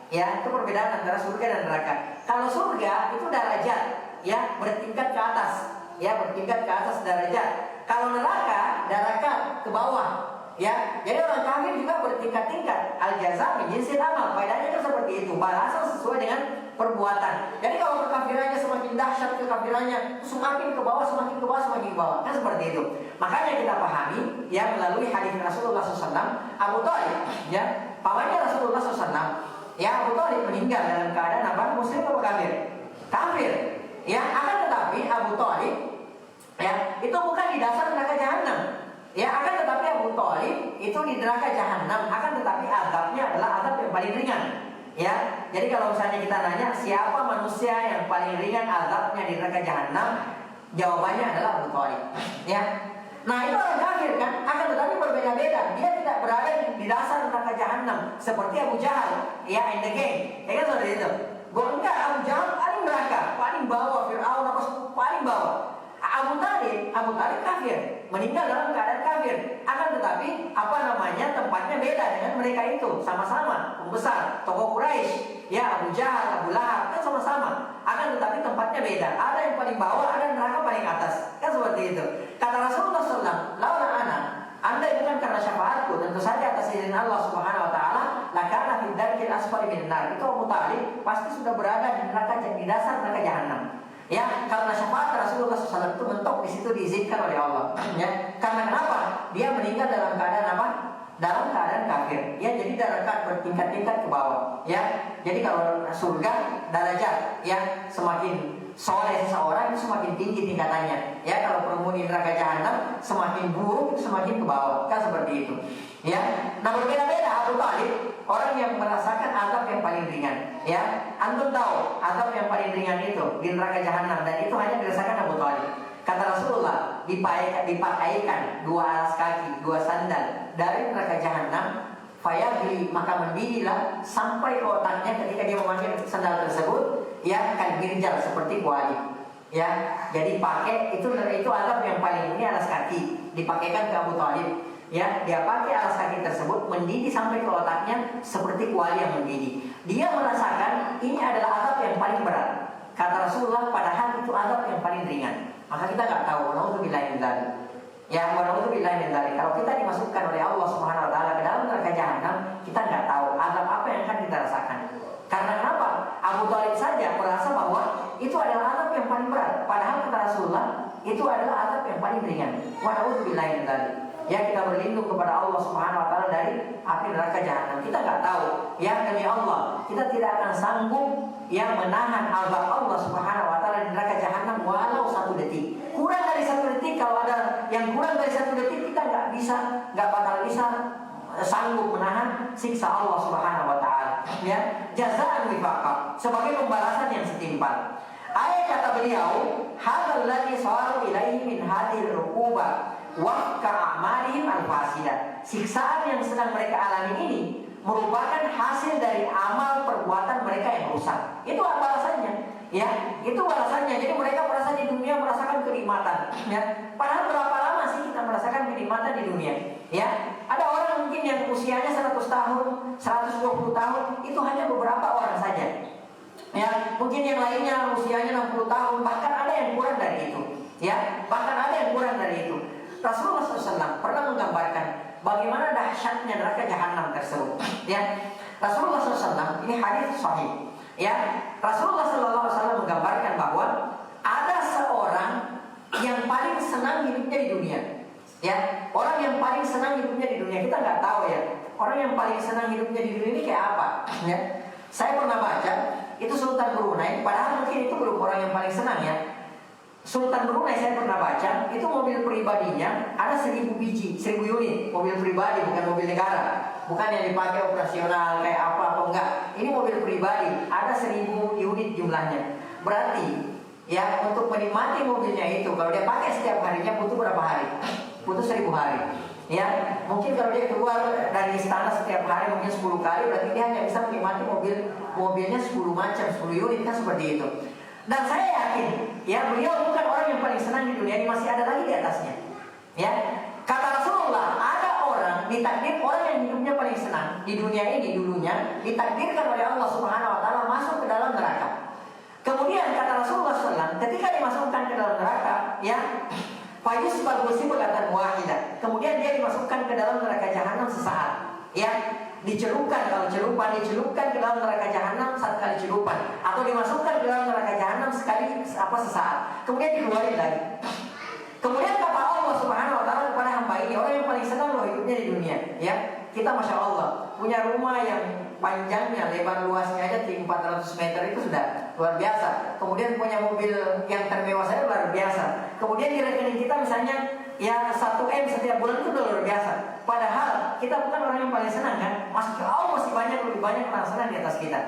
Ya, itu perbedaan antara surga dan neraka. Kalau surga itu darajat, ya, bertingkat ke atas. Ya, bertingkat ke atas derajat. Kalau neraka, darakat ke bawah. Ya, jadi orang kafir juga bertingkat-tingkat. Al-jaza min jinsil amal. Faedahnya itu seperti itu. Balasan sesuai dengan perbuatan. Jadi kalau kekafirannya semakin dahsyat, kekafirannya semakin ke bawah, semakin ke bawah, semakin ke bawah. Kan seperti itu. Makanya kita pahami ya melalui hadis Rasulullah SAW. Abu Thalib, ya, pamannya Rasulullah SAW. Ya, Abu Thalib meninggal dalam keadaan apa? Muslim atau kafir? Kafir. Ya, akan tetapi Abu Thalib, ya, itu bukan di dasar neraka jahanam. Ya, akan tetapi Abu Thalib itu di neraka jahanam, akan tetapi azabnya adalah azab yang paling ringan. Ya, jadi kalau misalnya kita nanya siapa manusia yang paling ringan azabnya di neraka jahanam, jawabannya adalah Abu Thalib. Ya, nah itu orang kafir kan, akan tetapi berbeda-beda. Dia tidak berada di dasar neraka jahanam seperti Abu Jahal, ya, in the game. Ya kan seperti itu. Enggak, Abu Jahal paling neraka, paling bawah, Fir'aun apa paling bawah. Abu Thalib kafir, meninggal dalam keadaan kafir. Akan tetapi tempatnya beda dengan mereka itu, sama-sama pembesar, tokoh Quraisy, ya, Abu Jahal, Abu Lahab, kan sama-sama. Akan tetapi tempatnya beda. Ada yang paling bawah, ada neraka paling atas, kan seperti itu. Kata Rasulullah SAW, laula ana, andai bukan karena syafaatku, tentu saja atas izin Allah Subhanahu wa taala, lakana fid darkil asfali minan nar. Itu Abu Thalib pasti sudah berada di neraka, di dasar neraka jahanam. Ya, karena syafaat Rasulullah SAW itu mentok di situ diizinkan oleh Allah. Ya, karena kenapa? Dia meninggal dalam keadaan apa? Dalam keadaan kafir. Ya, jadi darakat bertingkat-tingkat ke bawah. Ya, jadi kalau surga derajat, ya, semakin soleh seseorang itu semakin tinggi tingkatannya. Ya, kalau penghuni neraka jahanam semakin buruk itu semakin ke bawah. Kan seperti itu. Ya, nah berbeda-beda Abu Thalib, orang yang merasakan azab yang paling ringan. Ya, antum tahu azab yang paling ringan itu di neraka jahanam, dan itu hanya dirasakan Abu Thalib. Kata Rasulullah, dipakaikan dua alas kaki, dua sandal dari neraka jahanam, fayagli, maka mendidihlah sampai otaknya ketika dia memakai sandal tersebut, ya, kan mirjal seperti kuali. Ya, jadi pakai itu azab yang paling, ini alas kaki dipakaikan ke Abu Thalib. Ya, dia pakai alas kaki tersebut mendidih sampai ke otaknya seperti kuali yang mendidih. Dia merasakan ini adalah azab yang paling berat. Kata Rasulullah, padahal itu azab yang paling ringan. Maka kita nggak tahu. Naudzubillahi min dzalik. Ya, naudzubillahi min dzalik. Kalau kita dimasukkan oleh Allah Subhanahu wa taala ke dalam neraka jahanam, kita nggak tahu azab apa yang akan kita rasakan. Karena kenapa? Abu Thalib saja merasa bahwa itu adalah azab yang paling berat. Padahal kata Rasulullah, itu adalah azab yang paling ringan. Wa naudzubillahi min dzalik. Ya, kita berlindung kepada Allah Subhanahu wa taala dari api neraka jahanam. Kita nggak tahu, ya, demi Allah, kita tidak akan sanggup yang menahan azab Allah Subhanahu wa taala di neraka jahanam walau 1 detik. Kurang dari 1 detik, kalau ada yang kurang dari 1 detik, kita nggak bakal bisa sanggup menahan siksa Allah Subhanahu wa taala. Ya, jazaan wifaqa, sebagai pembalasan yang setimpal. Ayat kata beliau, hadzal ladzi saru ilaihi min hadhil uqubah wa ka'amalihim al-fasidah. Siksaan yang sedang mereka alami ini merupakan hasil dari amal perbuatan mereka yang rusak. Itu apa alasannya? Ya, itu alasannya. Jadi mereka merasa di dunia merasakan kenikmatan. Ya, padahal berapa lama sih kita merasakan kenikmatan di dunia? Ya, ada orang mungkin yang usianya 100 tahun, 120 tahun, itu hanya beberapa orang saja. Ya, mungkin yang lainnya usianya 60 tahun, bahkan ada yang kurang dari itu. Ya, bahkan ada yang kurang dari itu. Rasulullah SAW pernah menggambarkan bagaimana dahsyatnya neraka jahanam tersebut. Ya, Rasulullah SAW, ini hadis sahih. Ya, Rasulullah SAW menggambarkan bahwa ada seorang yang paling senang hidupnya di dunia. Ya, orang yang paling senang hidupnya di dunia, kita nggak tahu ya. Orang yang paling senang hidupnya di dunia ini kayak apa? Ya, saya pernah baca itu Sultan Brunei, padahal mungkin itu belum orang yang paling senang ya. Sultan Brunei saya pernah baca, itu mobil pribadinya ada 1000 biji, 1000 unit mobil pribadi, bukan mobil negara, bukan yang dipakai operasional kayak apa atau enggak. Ini mobil pribadi, ada 1000 unit jumlahnya. Berarti ya untuk menikmati mobilnya itu, kalau dia pakai setiap harinya butuh berapa hari? Butuh 1000 hari. Ya, mungkin kalau dia keluar dari istana setiap hari mungkin 10 kali, berarti dia hanya bisa menikmati mobilnya 10 macam, 10 unit kan seperti itu. Dan saya yakin, ya beliau bukan orang yang paling senang di dunia ini, masih ada lagi di atasnya. Ya, kata Rasulullah, ada orang ditakdir orang yang hidupnya paling senang di dunia ini dulunya ditakdirkan oleh Allah Subhanahu Wa Taala masuk ke dalam neraka. Kemudian kata Rasulullah SAW, ketika dimasukkan ke dalam neraka, ya, fayus bagusi berkatan wahidah. Kemudian dia dimasukkan ke dalam neraka jahanam sesaat. Ya, dicelupkan, kalau dicelupkan ke dalam neraka jahanam satu kali celupan, atau dimasukkan ke dalam neraka jahanam sekali sesaat, kemudian dikeluarin lagi. Kemudian kata Allah Subhanahu Wa Taala kepada hamba ini, orang yang paling senang loh hidupnya di dunia. Ya, kita masya Allah punya rumah yang panjangnya, lebar luasnya aja 400 meter itu sudah luar biasa. Kemudian punya mobil yang termewah saja luar biasa. Kemudian di rekening kita misalnya ya 1 M setiap bulan itu udah luar biasa. Padahal kita bukan orang yang paling senang kan? Masih jauh masih lebih banyak orang senang di atas kita.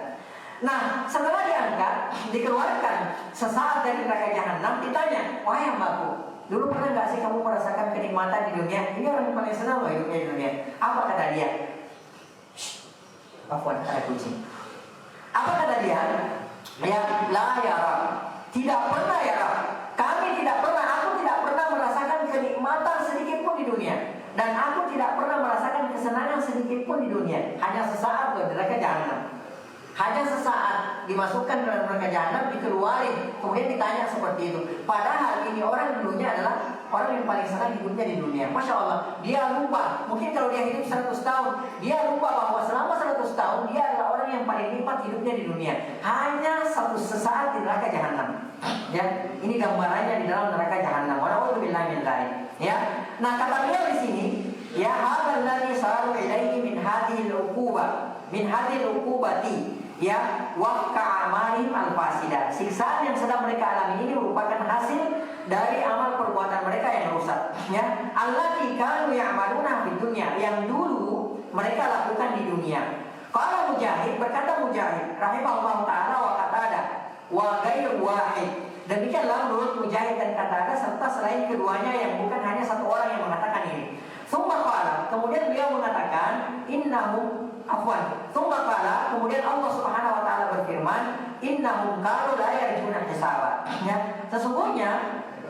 Nah, setelah diangkat, dikeluarkan sesaat dari neraka jahanam, ditanya, wahai hambaku, dulu pernah nggak sih kamu merasakan kenikmatan di dunia? Ini orang yang paling senang loh hidupnya di dunia. Apa kata dia? Afwan, ada kucing. Apa kata dia? Ya, la ya Rab. Tidak pernah ya Rab. Aku tidak pernah merasakan kenikmatan sedikit pun di dunia. Dan aku tidak pernah merasakan kesenangan sedikit pun di dunia. Hanya sesaat loh neraka jahanam. Hanya sesaat dimasukkan ke dalam neraka jahanam, dikeluarin, kemudian ditanya seperti itu. Padahal ini orang dulunya adalah orang yang paling senang hidupnya di dunia. Masya Allah, dia lupa. Mungkin kalau dia hidup 100 tahun, dia lupa bahwa selama 100 tahun dia adalah orang yang paling nikmat hidupnya di dunia. Hanya satu sesaat di neraka jahanam. Ya, ini gambarannya di dalam neraka jahanam. Wala'udzubillahi min dzalik. Ya, nah kata beliau di sini, ya hadzal ladzi saru ilaihi min hadhil uqubah, min hadhil uqubati. Ya, wa ka'amalihim al-fasidah. Siksaan yang sedang mereka alami ini merupakan hasil dari amal perbuatan mereka yang rusak. Ya, allati kanu ya'maluna fid dunya, yang dulu mereka lakukan di dunia. Qala Mujahid, berkata Mujahid rahimahullah taala wa qatada wa ghairu wahid. Demikianlah menurut Mujahid dan Qatada serta selain keduanya yang bukan hanya satu orang yang mengatakan ini. Tsumma qala, kemudian beliau mengatakan innahum afwan. Tsumma qala, kemudian Allah Subhanahu Wa Taala berfirman, innahum qalu la yarjuna hisaba. Ya, sesungguhnya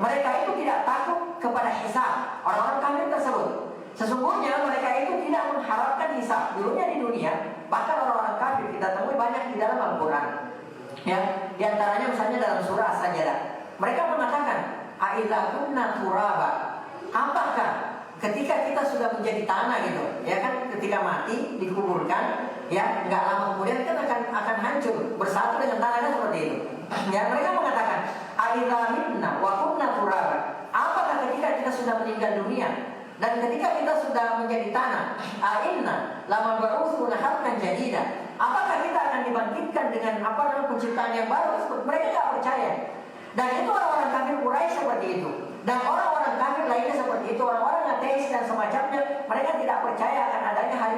mereka itu tidak takut kepada hisab. Orang-orang kafir tersebut, sesungguhnya mereka itu tidak mengharapkan hisab. Dulunya di dunia, bahkan orang-orang kafir kita temui banyak di dalam Al-Quran. Ya, di antaranya misalnya dalam surah As-Sajdah, mereka mengatakan, "Aidza kunna turaba." Apakah ketika kita sudah menjadi tanah gitu, ya kan, ketika mati dikuburkan, ya nggak lama kemudian kan akan hancur bersatu dengan tanah kan seperti itu. Ya, mereka mengatakan, "Aidza minna wa kunna turaba." Apakah ketika kita sudah meninggal dunia dan ketika kita sudah menjadi tanah, "Ainna lama ba'utsuna khalqan jadida." Apakah kita akan dibangkitkan dengan penciptaan yang baru? Mereka tidak percaya. Dan itu orang-orang kafir Quraisy seperti itu. Dan orang-orang kafir lainnya seperti itu. Orang-orang ateis dan semacamnya, mereka tidak percaya akan adanya hari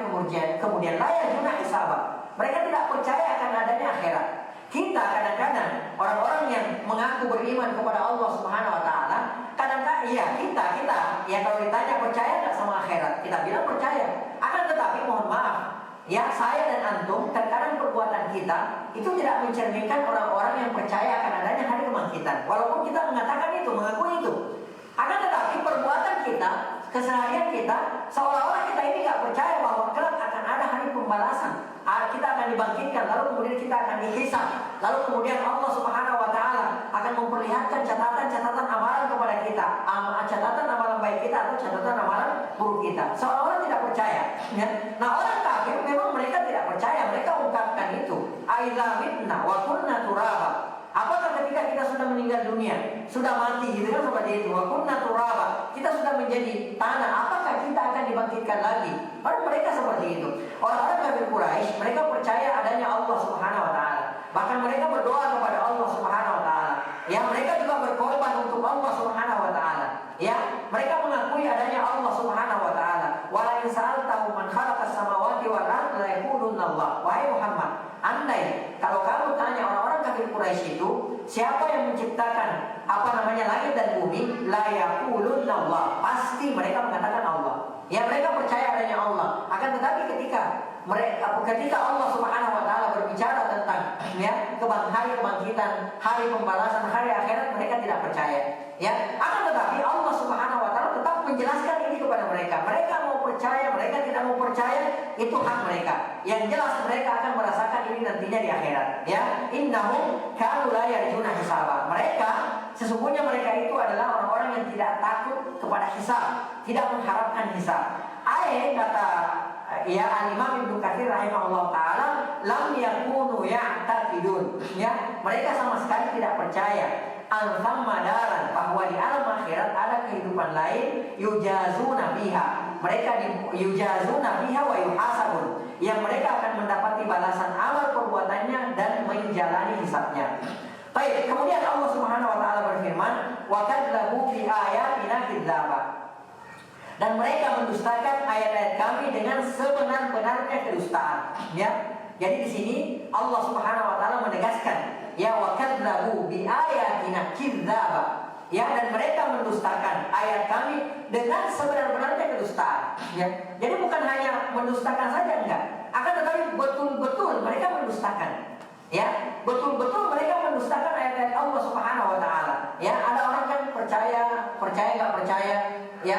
kemudian la yarjuna hisaba. Mereka tidak percaya akan adanya akhirat. Kita kadang-kadang orang-orang yang mengaku beriman kepada Allah Subhanahu wa taala, kadang-kadang kita ya kalau ditanya percaya nggak sama akhirat, kita bilang percaya. Akan tetapi mohon maaf, ya saya dan antum terkadang perbuatan kita itu tidak mencerminkan orang-orang yang percaya akan adanya hari kebangkitan. Walaupun kita mengatakan itu, mengakui itu. Akan tetapi perbuatan kita, keseharian kita, seolah-olah kita ini nggak percaya bahwa kelak akan ada hari pembalasan. Kita akan dibangkitkan, lalu kemudian kita akan dihisab, lalu kemudian Allah Subhanahu wa taala akan memperlihatkan catatan-catatan amalan kepada kita, catatan amalan baik kita atau catatan amalan buruk kita. Seolah-olah tidak percaya. Ya. Nah, orang kafir memang mereka tidak percaya, mereka ungkapkan itu. Aiza mitna wa kunna turaba. Apakah ketika kita sudah meninggal dunia, sudah mati gitu kan seperti itu, wa kunna turaba, kita sudah menjadi tanah, apakah kita akan dibangkitkan lagi? Padahal mereka seperti itu. Orang-orang kafir Quraisy, mereka percaya adanya Allah Subhanahu wa taala. Bahkan mereka berdoa kepada Allah Subhanahu wa taala. Ya, mereka juga berkorban untuk Allah Subhanahu wa taala. Ya, mereka mengakui adanya Allah Subhanahu wa taala. Wa in sa'altahu man khalaqas samawati wal ardi la yaqulunna Allah. Wahai Muhammad, andai kalau kamu tanya orang-orang kafir Quraisy itu, siapa yang menciptakan langit dan bumi, la yaqulunna Allah. Pasti mereka mengatakan Allah. Ya, mereka percaya adanya Allah. Akan tetapi ketika Allah Subhanahu wa taala berbicara tentang hari kebangkitan, hari pembalasan, hari akhirat, mereka tidak percaya. Ya, akan tetapi Allah Subhanahu wa taala tetap menjelaskan ini kepada mereka. Mereka mau percaya, mereka tidak mau percaya, itu hak mereka. Yang jelas mereka akan merasakan ini nantinya di akhirat. Ya, innahum kanu la yarjuna hisaba. Sesungguhnya mereka itu adalah orang-orang yang tidak takut kepada hisab, tidak mengharapkan hisab. Kata Al-Imam Ibnu Katsir rahimahullah taala, lam yakunu ya'taqidun. Ya, mereka sama sekali tidak percaya al-thamadaran, bahwa di alam akhirat ada kehidupan lain, yujazuna biha. Mereka yujazuna biha wa yuhasabun, yang mereka akan mendapati balasan amal perbuatannya dan menjalani hisabnya. Baik, kemudian Allah Subhanahu wa taala berfirman, wa kadzabu bi ayatina kidzaba. Dan mereka mendustakan ayat-ayat kami dengan sebenar-benarnya kedustaan. Ya. Jadi di sini Allah Subhanahu wa taala menegaskan, ya wa kadzabu bi ayatina kidzaba. Ya, dan mereka mendustakan ayat kami dengan sebenar-benarnya kedustaan. Ya. Jadi bukan hanya mendustakan saja, enggak. Akan tetapi betul-betul mereka mendustakan. Ya, betul-betul mereka mendustakan ayat-ayat Allah Subhanahu wa taala. Ya, ada orang kan percaya enggak percaya, ya.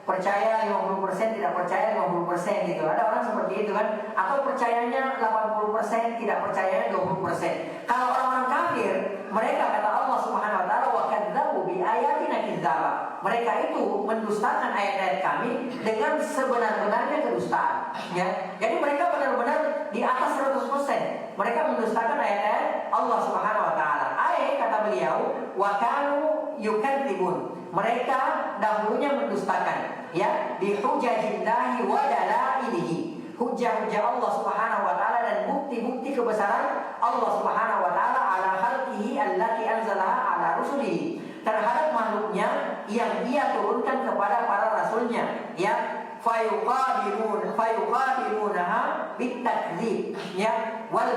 Percaya 50%, tidak percaya 50% gitu. Ada orang seperti itu kan. Atau percayanya 80%, tidak percayanya 20%. Kalau orang-orang kafir, mereka kata Allah Subhanahu wa taala, wa kadzabu bi ayatina kidzaba. Mereka itu mendustakan ayat-ayat kami dengan sebenar-benarnya kedustaan. Ya. Jadi mereka benar-benar di atas 100%. Mereka mendustakan ayat-ayat Allah Subhanahu wa taala. Kata beliau, wa kanu yukadzibun. Mereka dahulunya mendustakan, ya, bi hujajillahi wa dalailihi. Hujah-hujah Allah Subhanahu wa taala dan bukti-bukti kebesaran Allah Subhanahu wa taala ala khalqihi allati anzalaha ala rusulihi, terhadap makhluknya yang Ia turunkan kepada para rasulnya. Ya, fayuqadirunaha bitakdzib, ya, wal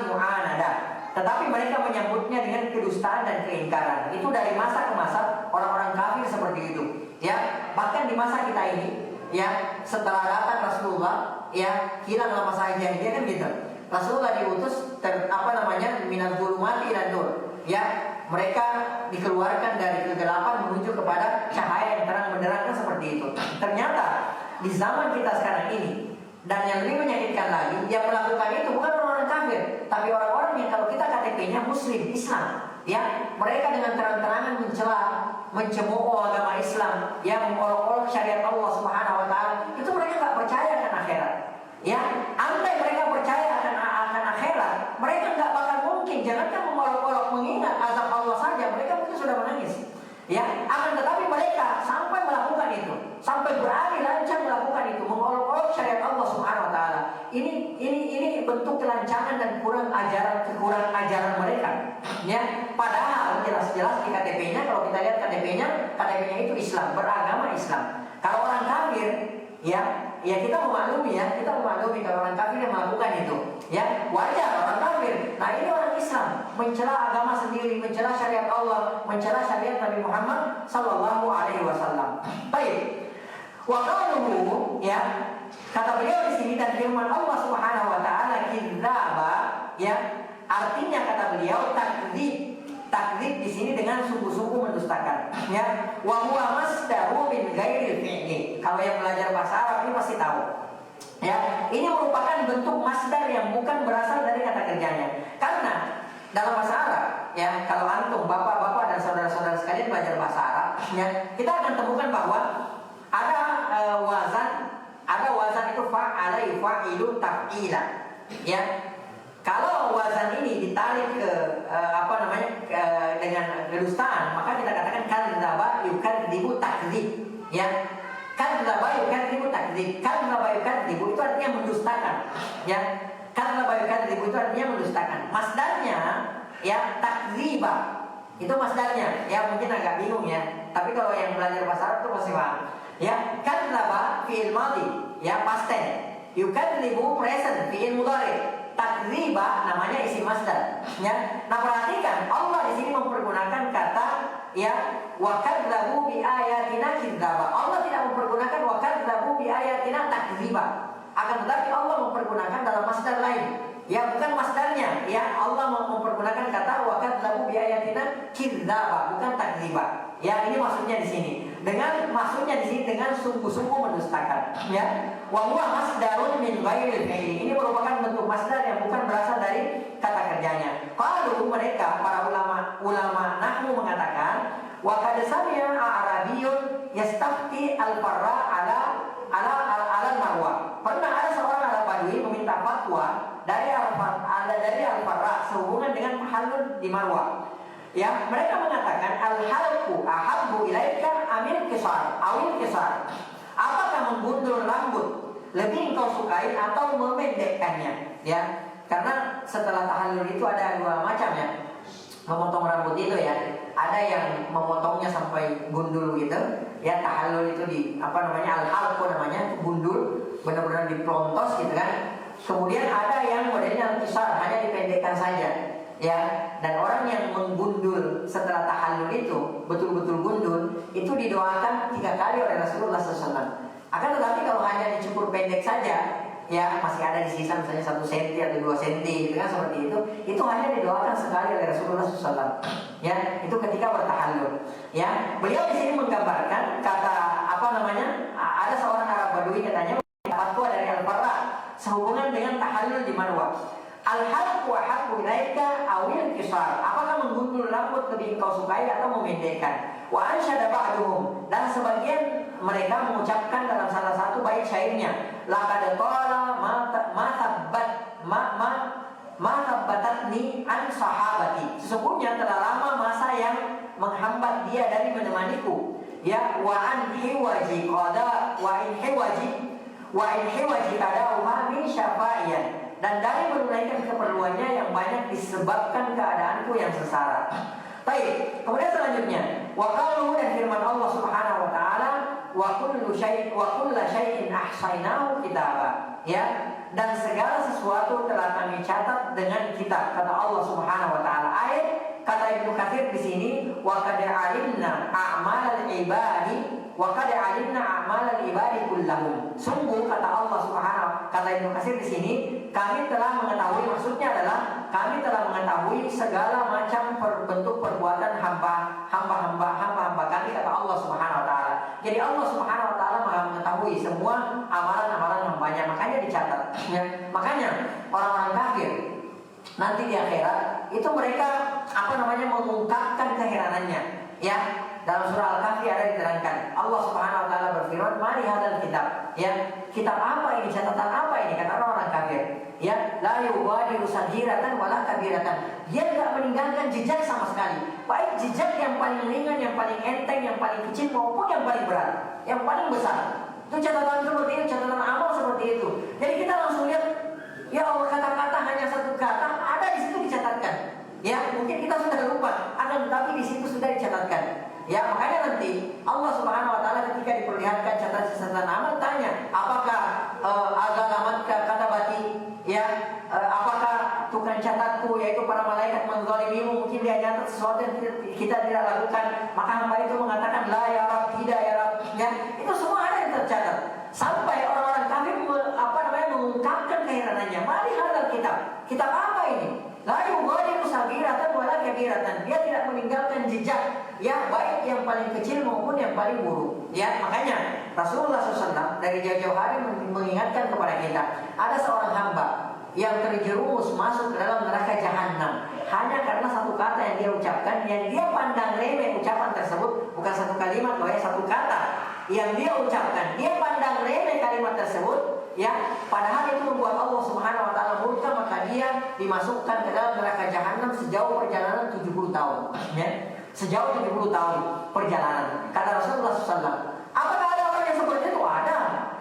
mu'anada. Tetapi mereka menyambutnya dengan kedustaan dan keingkaran. Itu dari masa ke masa orang-orang kafir seperti itu. Ya, bahkan di masa kita ini, ya, setelah datang Rasulullah, ya, hilanglah masa jahiliyah kan gitu. Rasulullah diutus minaz zulumati ilan nur. Ya, mereka dikeluarkan dari kegelapan menuju kepada cahaya yang terang benderang, kan seperti itu. Ternyata di zaman kita sekarang ini, dan yang lebih menyakitkan lagi, yang melakukan itu bukan orang-orang kafir, tapi orang-orang yang kalau kita KTP-nya Muslim, Islam. Ya, mereka dengan terang-terangan mencela, mencemooh agama Islam, yang mengolok-olok syariat Allah Subhanahu wa taala. Itu mereka nggak percaya akan akhirat. Ya, andai mereka percaya akan akhirat, mereka nggak bakal mungkin, jangankan mengolok-olok, mengingat azab Allah saja, mereka mungkin sudah menangis. Ya, akan tetapi mereka sampai melakukan itu, sampai berani lancang melakukan itu, mengolok-olok syariat Allah Subhanahu wa taala. Ini bentuk kelancangan dan kekurangan ajaran mereka. Ya, padahal jelas-jelas di KTP-nya, kalau kita lihat KTP-nya itu Islam, beragama Islam. Kalau orang kafir, ya kita memaklumi kalau orang kafir yang melakukan itu, ya wajar orang kafir. Nah ini orang Islam mencela agama sendiri, mencela syariat Allah, mencela syariat Nabi Muhammad Sallallahu Alaihi Wasallam. Baik, waqaluhu, ya kata beliau di sini dan firman Allah Subhanahu Wa Taala kidzaba, ya artinya kata beliau takdzib di sini dengan sungguh-sungguh mendustakan, ya. Wa huwa masdaru min ghairi fi'li. Kalau yang belajar bahasa Arab ini pasti tahu. Ya, ini merupakan bentuk masdar yang bukan berasal dari kata kerjanya. Karena dalam bahasa Arab, ya, kalau antum bapak-bapak dan saudara-saudara sekalian belajar bahasa Arab, ya, kita akan temukan bahwa ada wazan itu fa'ala yufa'ilu taf'ila. Ya. Kalau wazan ini ditarik ke dengan kedustaan, maka kita katakan kadzdzaba yukadzibu takdzib, ya. Kadzdzaba yukadzibu takdzib. Kadzdzaba yukadzibu itu artinya mendustakan, ya. Kadzdzaba yukadzibu itu artinya mendustakan. Masdarnya, ya, takdziba. Itu masdarnya. Ya, mungkin agak bingung ya. Tapi kalau yang belajar bahasa Arab itu pasti paham. Ya, kadzdzaba fi'il madhi, ya, past tense. Yukadzibu present, fi'il mudhari. Takdziba namanya isim masdar, ya. Nah perhatikan Allah di sini mempergunakan kata, ya, wa kadzabu bi ayatina kidzaba. Allah tidak mempergunakan wa kadzabu bi ayatina takdziba. Akan tetapi Allah mempergunakan dalam masdar lain, ya, bukan masdarnya, ya. Allah mempergunakan kata wa kadzabu bi ayatina kidzaba, bukan takdziba. Ya, ini maksudnya di sini. Maksudnya di sini dengan sungguh-sungguh mendustakan, ya. Wa huwa masdarun min ghairil fi'li. Ini merupakan bentuk masdar yang bukan berasal dari kata kerjanya. Kalau mereka para ulama nahwu mengatakan wa qad sami'a a'rabiyyun yastafti al-farra ala marwa. Pernah ada seorang Arab Badui meminta fatwa dari al-farra sehubungan dengan tahallul di Marwah. Ya, mereka mengatakan al-halqu ahabbu ilaika amil qisar, awil qisar. Apakah menggundul rambut lebih engkau sukai atau memendekkannya? Ya, karena setelah tahallul itu ada dua macam, ya. Memotong rambut itu, ya. Ada yang memotongnya sampai gundul gitu, ya. Tahallul itu al-halqu namanya, gundul, benar-benar diplontos gitu kan. Kemudian ada yang modelnya qisar, hanya dipendekkan saja. Ya, dan orang yang menggundul setelah tahallul itu betul-betul gundul itu didoakan 3 kali oleh Rasulullah SAW. Akan tetapi kalau hanya dicukur pendek saja, ya masih ada di sisa misalnya 1 cm atau 2 cm gitu kan, seperti itu hanya didoakan sekali oleh Rasulullah SAW. Ya, itu ketika bertahallul. Ya, beliau di sini menggambarkan kata ada seorang Arab Badui katanya fatwa dari Al-Farra sehubungan dengan tahallul di Marwah. Al-halqu ahabbu ilaika awil qisar. Apakah menggundul rambut lebih engkau sukai atau memendekkan? Wa ansyada ba'duhum, dan sebagian mereka mengucapkan dalam salah satu bait syairnya, laqad tala ma tabbatatni an sahabati. Sesungguhnya telah lama masa yang menghambat dia dari menemaniku. Ya, wa an hiwaji qada wa in hiwaji qada wa min syafaiyan. Dan dari menunaikan keperluannya yang banyak disebabkan keadaanku yang sengsara. Baik, kemudian selanjutnya wa qalu, dan firman Allah Subhanahu wa taala, wa kullu syai'in ahsaynahu kitaba. Ya, dan segala sesuatu telah kami catat dengan kitab, kata Allah Subhanahu wa taala. Ayat kata Ibnu Katsir di sini, wa qad alimna a'malal ibadi kullahum. Sungguh kata Allah Subhanahu, kata Ibnu Katsir di sini, kami telah mengetahui, maksudnya adalah kami telah mengetahui segala macam bentuk perbuatan hamba kami, kata Allah Subhanahu wa taala. Jadi Allah Subhanahu wa taala Maha mengetahui semua amalan-amalan hambanya, makanya dicatat. Ya. Makanya orang-orang kafir nanti di akhirat itu mereka mengungkapkan keheranannya, ya. Dalam surah Al-Kahfi ada diterangkan, Allah Subhanahu wa taala berfirman, "Mali hadzal kitab." Ya, kitab apa ini? Catatan apa ini? Kata orang kafir. Ya, la yughadiru saghiratan wala kabiratan. Dia tidak meninggalkan jejak sama sekali. Baik jejak yang paling ringan, yang paling enteng, yang paling kecil maupun yang paling berat, yang paling besar. Itu catatan seperti itu, catatan amal seperti itu. Jadi kita langsung lihat, ya Allah, kata-kata hanya satu kata ada di situ dicatatkan. Ya, mungkin kita sudah lupa, akan tetapi di situ sudah dicatatkan. Ya, makanya nanti Allah Subhanahu wa taala ketika diperlihatkan catatan amal tanya, dia nyatat sesuatu yang kita tidak lakukan, maka hamba itu mengatakan la ya Rabb, tidak ya Rabb, ya. Itu semua ada yang tercatat. Sampai orang-orang kafir mengungkapkan keheranannya, mari hadal kitab apa ini? La yughadiru saghiratan wala kabiratan. Dia tidak meninggalkan jejak, ya, baik yang paling kecil maupun yang paling buruk. Ya, makanya Rasulullah SAW dari jauh-jauh hari mengingatkan kepada kita, ada seorang hamba yang terjerumus masuk ke dalam neraka jahanam hanya karena satu kata yang dia ucapkan, yang dia pandang remeh ucapan tersebut, bukan satu kalimat, loh ya, satu kata yang dia ucapkan, dia pandang remeh kalimat tersebut, ya, padahal itu membuat Allah Subhanahu wa taala murka, maka dia dimasukkan ke dalam neraka jahanam sejauh perjalanan 70 tahun, ya. Sejauh 70 tahun perjalanan. Kata Rasulullah SAW, apakah ada orang yang seperti itu? Ada.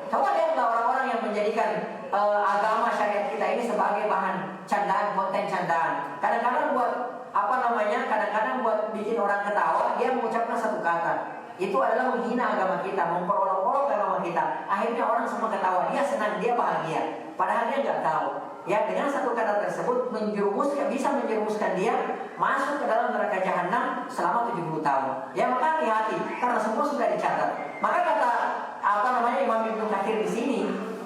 Coba lihatlah orang-orang yang menjadikan agama syariat kita ini sebagai bahan candaan, konten candaan. Kadang-kadang kadang-kadang buat bikin orang ketawa, dia mengucapkan satu kata. Itu adalah menghina agama kita, memperolok-olok agama kita. Akhirnya orang semua ketawa, dia senang, dia bahagia. Padahal dia nggak tahu, ya, dengan satu kata tersebut bisa menjerumuskan dia masuk ke dalam neraka jahanam selama 70 tahun. Ya, maka hati-hati karena semua sudah dicatat. Maka kata Imam Ibnu Katsir di sini,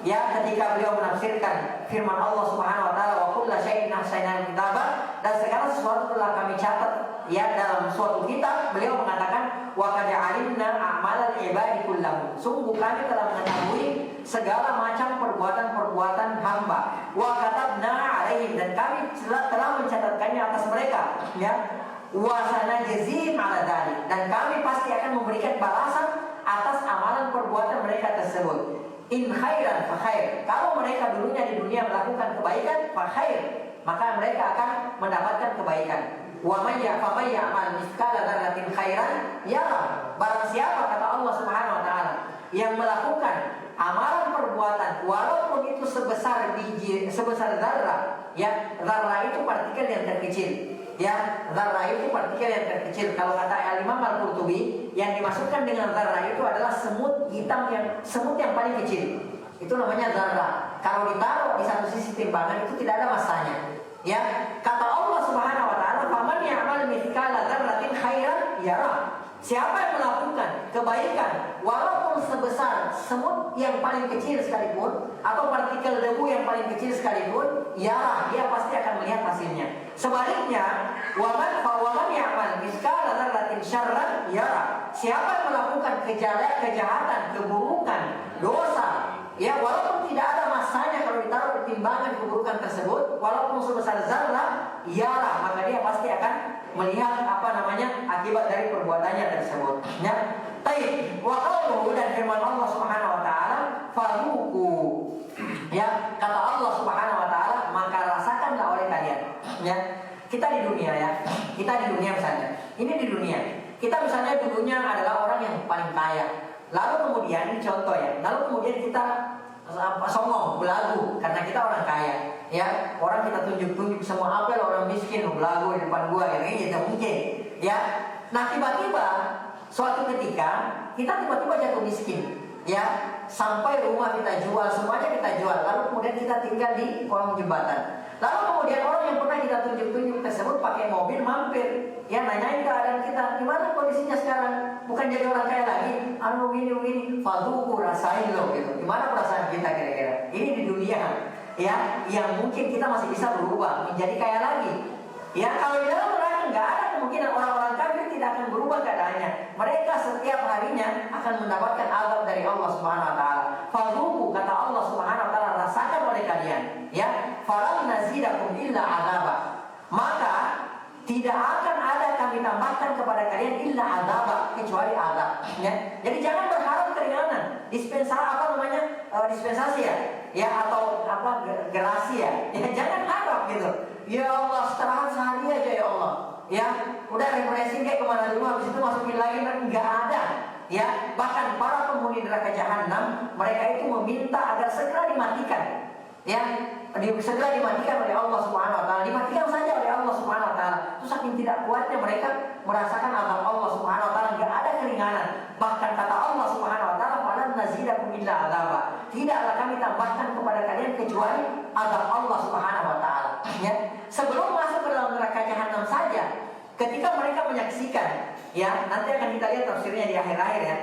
ya, ketika beliau menafsirkan firman Allah Subhanahu wa taala, wa kullu syai'in ahsaynahu kitaba, dan segala sesuatu telah kami catat, ya, dalam suatu kitab. Beliau mengatakan, wa qad 'alimna a'malal ibadi kullahu, sungguh kami telah mengetahui segala macam perbuatan-perbuatan hamba, wa katabna 'alaihim, dan kami telah mencatatkannya atas mereka, ya, wa sanajzihim 'ala dzalik, dan kami pasti akan memberikan balasan atas amalan perbuatan mereka tersebut. In khairan fa khair, kalau mereka dulunya di dunia melakukan kebaikan, fa khair, maka mereka akan mendapatkan kebaikan. Wa may ya'mal mithqala dzarratin khairan yara, barang siapa, kata Allah Subhanahu wa taala, yang melakukan amalan perbuatan walaupun itu sebesar zarrah, ya, zarrah itu partikel yang terkecil, ya, zarrah itu partikel yang terkecil. Kalau kata Imam Al-Qurtubi, yang dimaksudkan dengan zarrah itu adalah semut yang paling kecil. Itu namanya zarrah. Kalau ditaruh di satu sisi timbangan itu tidak ada masanya. Ya, kata Allah Subhanahu wa taala, "Faman ya'mal mithqala dzarratin khairan yara." Siapa yang melakukan kebaikan walaupun sebesar semut yang paling kecil sekalipun atau partikel debu yang paling kecil sekalipun, ya, dia pasti akan melihat hasilnya. Sebaliknya, waman ya'mal mithqala dzarratin syarran yara. Siapa yang melakukan kejahatan, keburukan, dosa, ya, walaupun tidak ada masanya kalau ditaruh di timbangan keburukan tersebut, walaupun sebesar zarrah, yara, maka dia pasti akan melihat akibat dari perbuatannya tersebut. Ya, taib. Wa qauluhu, dan firman Allah Subhanahu wa taala, faruku. Ya, kata Allah Subhanahu wa taala, maka rasakanlah oleh kalian. Ya, kita di dunia, ya. Kita di dunia misalnya. Ini di dunia. Kita misalnya dulunya adalah orang yang paling kaya. Lalu kemudian, ini contoh ya. Lalu kemudian kita songong, belagu karena kita orang kaya, ya, orang kita tunjuk semua apel, orang miskin belagu di depan gua, ya, ini tidak mungkin, ya. Nah, tiba-tiba suatu ketika kita tiba-tiba jatuh miskin, ya, sampai rumah kita jual, semuanya kita jual, lalu kemudian kita tinggal di kolong jembatan. Lalu kemudian orang yang pernah kita tunjuk-tunjuk tersebut pakai mobil mampir, ya, nanyain keadaan kita, gimana kondisinya sekarang? Bukan jadi orang kaya lagi, ini, faduku, rasain loh, gitu. Gimana perasaan kita kira-kira? Ini di dunia, ya, yang mungkin kita masih bisa berubah menjadi kaya lagi. Ya, kalau di dalam neraka nggak ada kemungkinan orang-orang kafir tidak akan berubah keadaannya. Mereka setiap harinya akan mendapatkan azab dari Allah Subhanahu wa taala. Faduku, kata Allah Subhanahu wa taala, rasakan oleh kalian, ya, falam nazidakum illa azaba. Maka tidak akan ada kami tambahkan kepada kalian illa azaba, kecuali azab, ya. Jadi jangan berharap keringanan, dispensasi ya, atau gerasi ya. Jangan harap gitu. Ya Allah, istirahat sehari aja ya Allah. Ya, udah refreshing kayak kemana dulu, habis itu masukin lagi, nggak ada. Ya, bahkan para penghuni neraka jahanam, mereka itu meminta agar segera dimatikan. Ya, segera dimatikan oleh Allah Subhanahu wa taala, dimatikan saja oleh Allah Subhanahu wa taala. Itu saking tidak kuatnya mereka merasakan azab Allah Subhanahu wa taala, enggak ada keringanan. Bahkan kata Allah Subhanahu wa taala, "Falan nazidakum illa azaba." Tidaklah kami tambahkan kepada kalian kecuali azab Allah Subhanahu wa taala. Ya, sebelum masuk ke dalam neraka jahanam saja, ketika mereka menyaksikan, ya nanti akan kita lihat tafsirnya di akhir-akhir ya.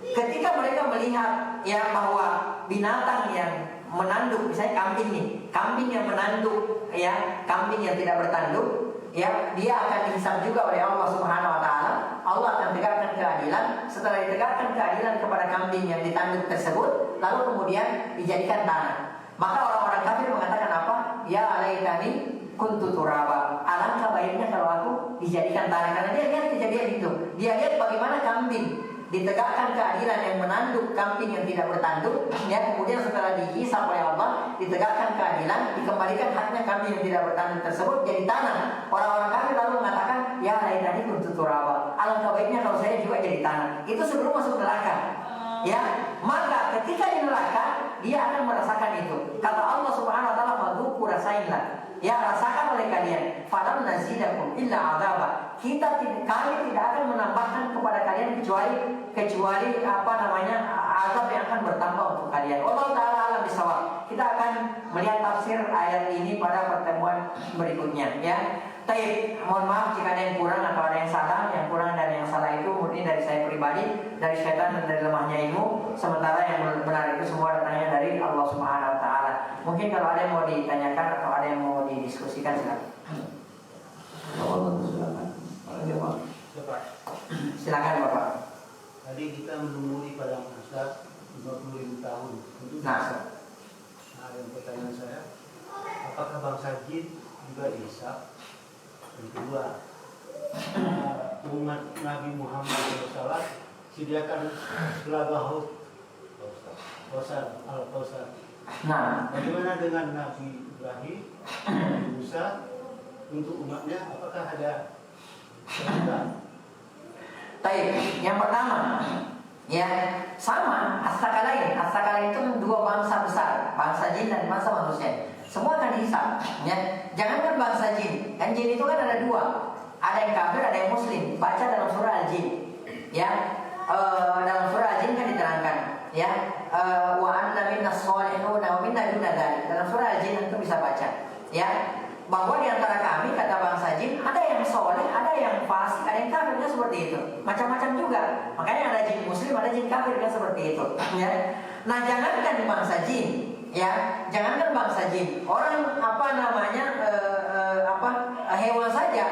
Ketika mereka melihat ya bahwa binatang yang menanduk, misalnya kambing nih, kambing yang menanduk, ya kambing yang tidak bertanduk, ya dia akan dihisab juga oleh Allah Subhanahu Wa Taala. Allah akan tegakkan keadilan. Setelah ditegakkan keadilan kepada kambing yang ditanduk tersebut, lalu kemudian dijadikan tanah. Maka orang-orang kafir mengatakan apa? Ya alaitani kuntu turaba. Alangkah baiknya kalau aku dijadikan tanah. Karena dia lihat kejadian itu. Dia lihat bagaimana kambing ditegakkan keadilan yang menanduk kambing yang tidak bertanduk, ya kemudian setelah dihisab oleh Allah, ditegakkan keadilan, dikembalikan haknya kambing yang tidak bertanduk tersebut jadi tanah. Orang-orang kafir lalu mengatakan, ya lainnya kuntu turaba. Alangkah baiknya kalau saya juga jadi tanah. Itu sebelum masuk neraka. Ya, maka ketika di neraka dia akan merasakan itu. Kata Allah Subhanahu Wa Taala, "Fadzuku rasainlah." Ya, rasakan oleh kalian. Falam nazidakum illa adzaba. Kami tidak akan menambahkan kepada kalian kecuali apa namanya azab yang akan bertambah untuk kalian. Allah Taala alam bisawab. Kita akan melihat tafsir ayat ini pada pertemuan berikutnya. Ya. Taib, mohon maaf jika ada yang kurang atau ada yang salah. Yang kurang dan yang salah itu murni dari saya pribadi, dari syaitan dan dari lemahnya ilmu. Sementara yang benar itu semua datangnya dari Allah Subhanahu Wa Taala. Mungkin kalau ada yang mau ditanyakan atau ada yang mau didiskusikan silakan. Silakan Bapak. Tadi kita menemui padang mahsyar 50.000 tahun. Nah, yang pertanyaan saya, apakah bangsa jin juga dihisab? Yang kedua, umat Nabi Muhammad SAW sediakan telaga Hud, Al-Kausar. Nah, bagaimana dengan Nabi Ibrahim, Nabi Musa untuk umatnya? Apakah ada perbedaan? Baik, yang pertama, ya sama astakalain. Astakalain itu dua bangsa besar, bangsa jin dan bangsa manusia. Semua akan dihisab. Ya, jangankan bangsa jin, kan jin itu kan ada dua, ada yang kafir, ada yang muslim. Baca dalam surah Al-Jin. Ya, dalam surah Al-Jin kan diterangkan. Ya, wa anna minna sholihuna wa minna duna dzalik. Dalam surah Al-Jin itu bisa baca. Ya, bahwa di antara kami kata bangsa jin ada yang soleh, ada yang fasik, ada yang kafir, kan seperti itu. Macam-macam juga. Makanya ada jin muslim, ada jin kafir, kan seperti itu. Ya. Nah, jangankan bangsa jin, ya, jangankan bangsa jin, orang apa namanya hewan saja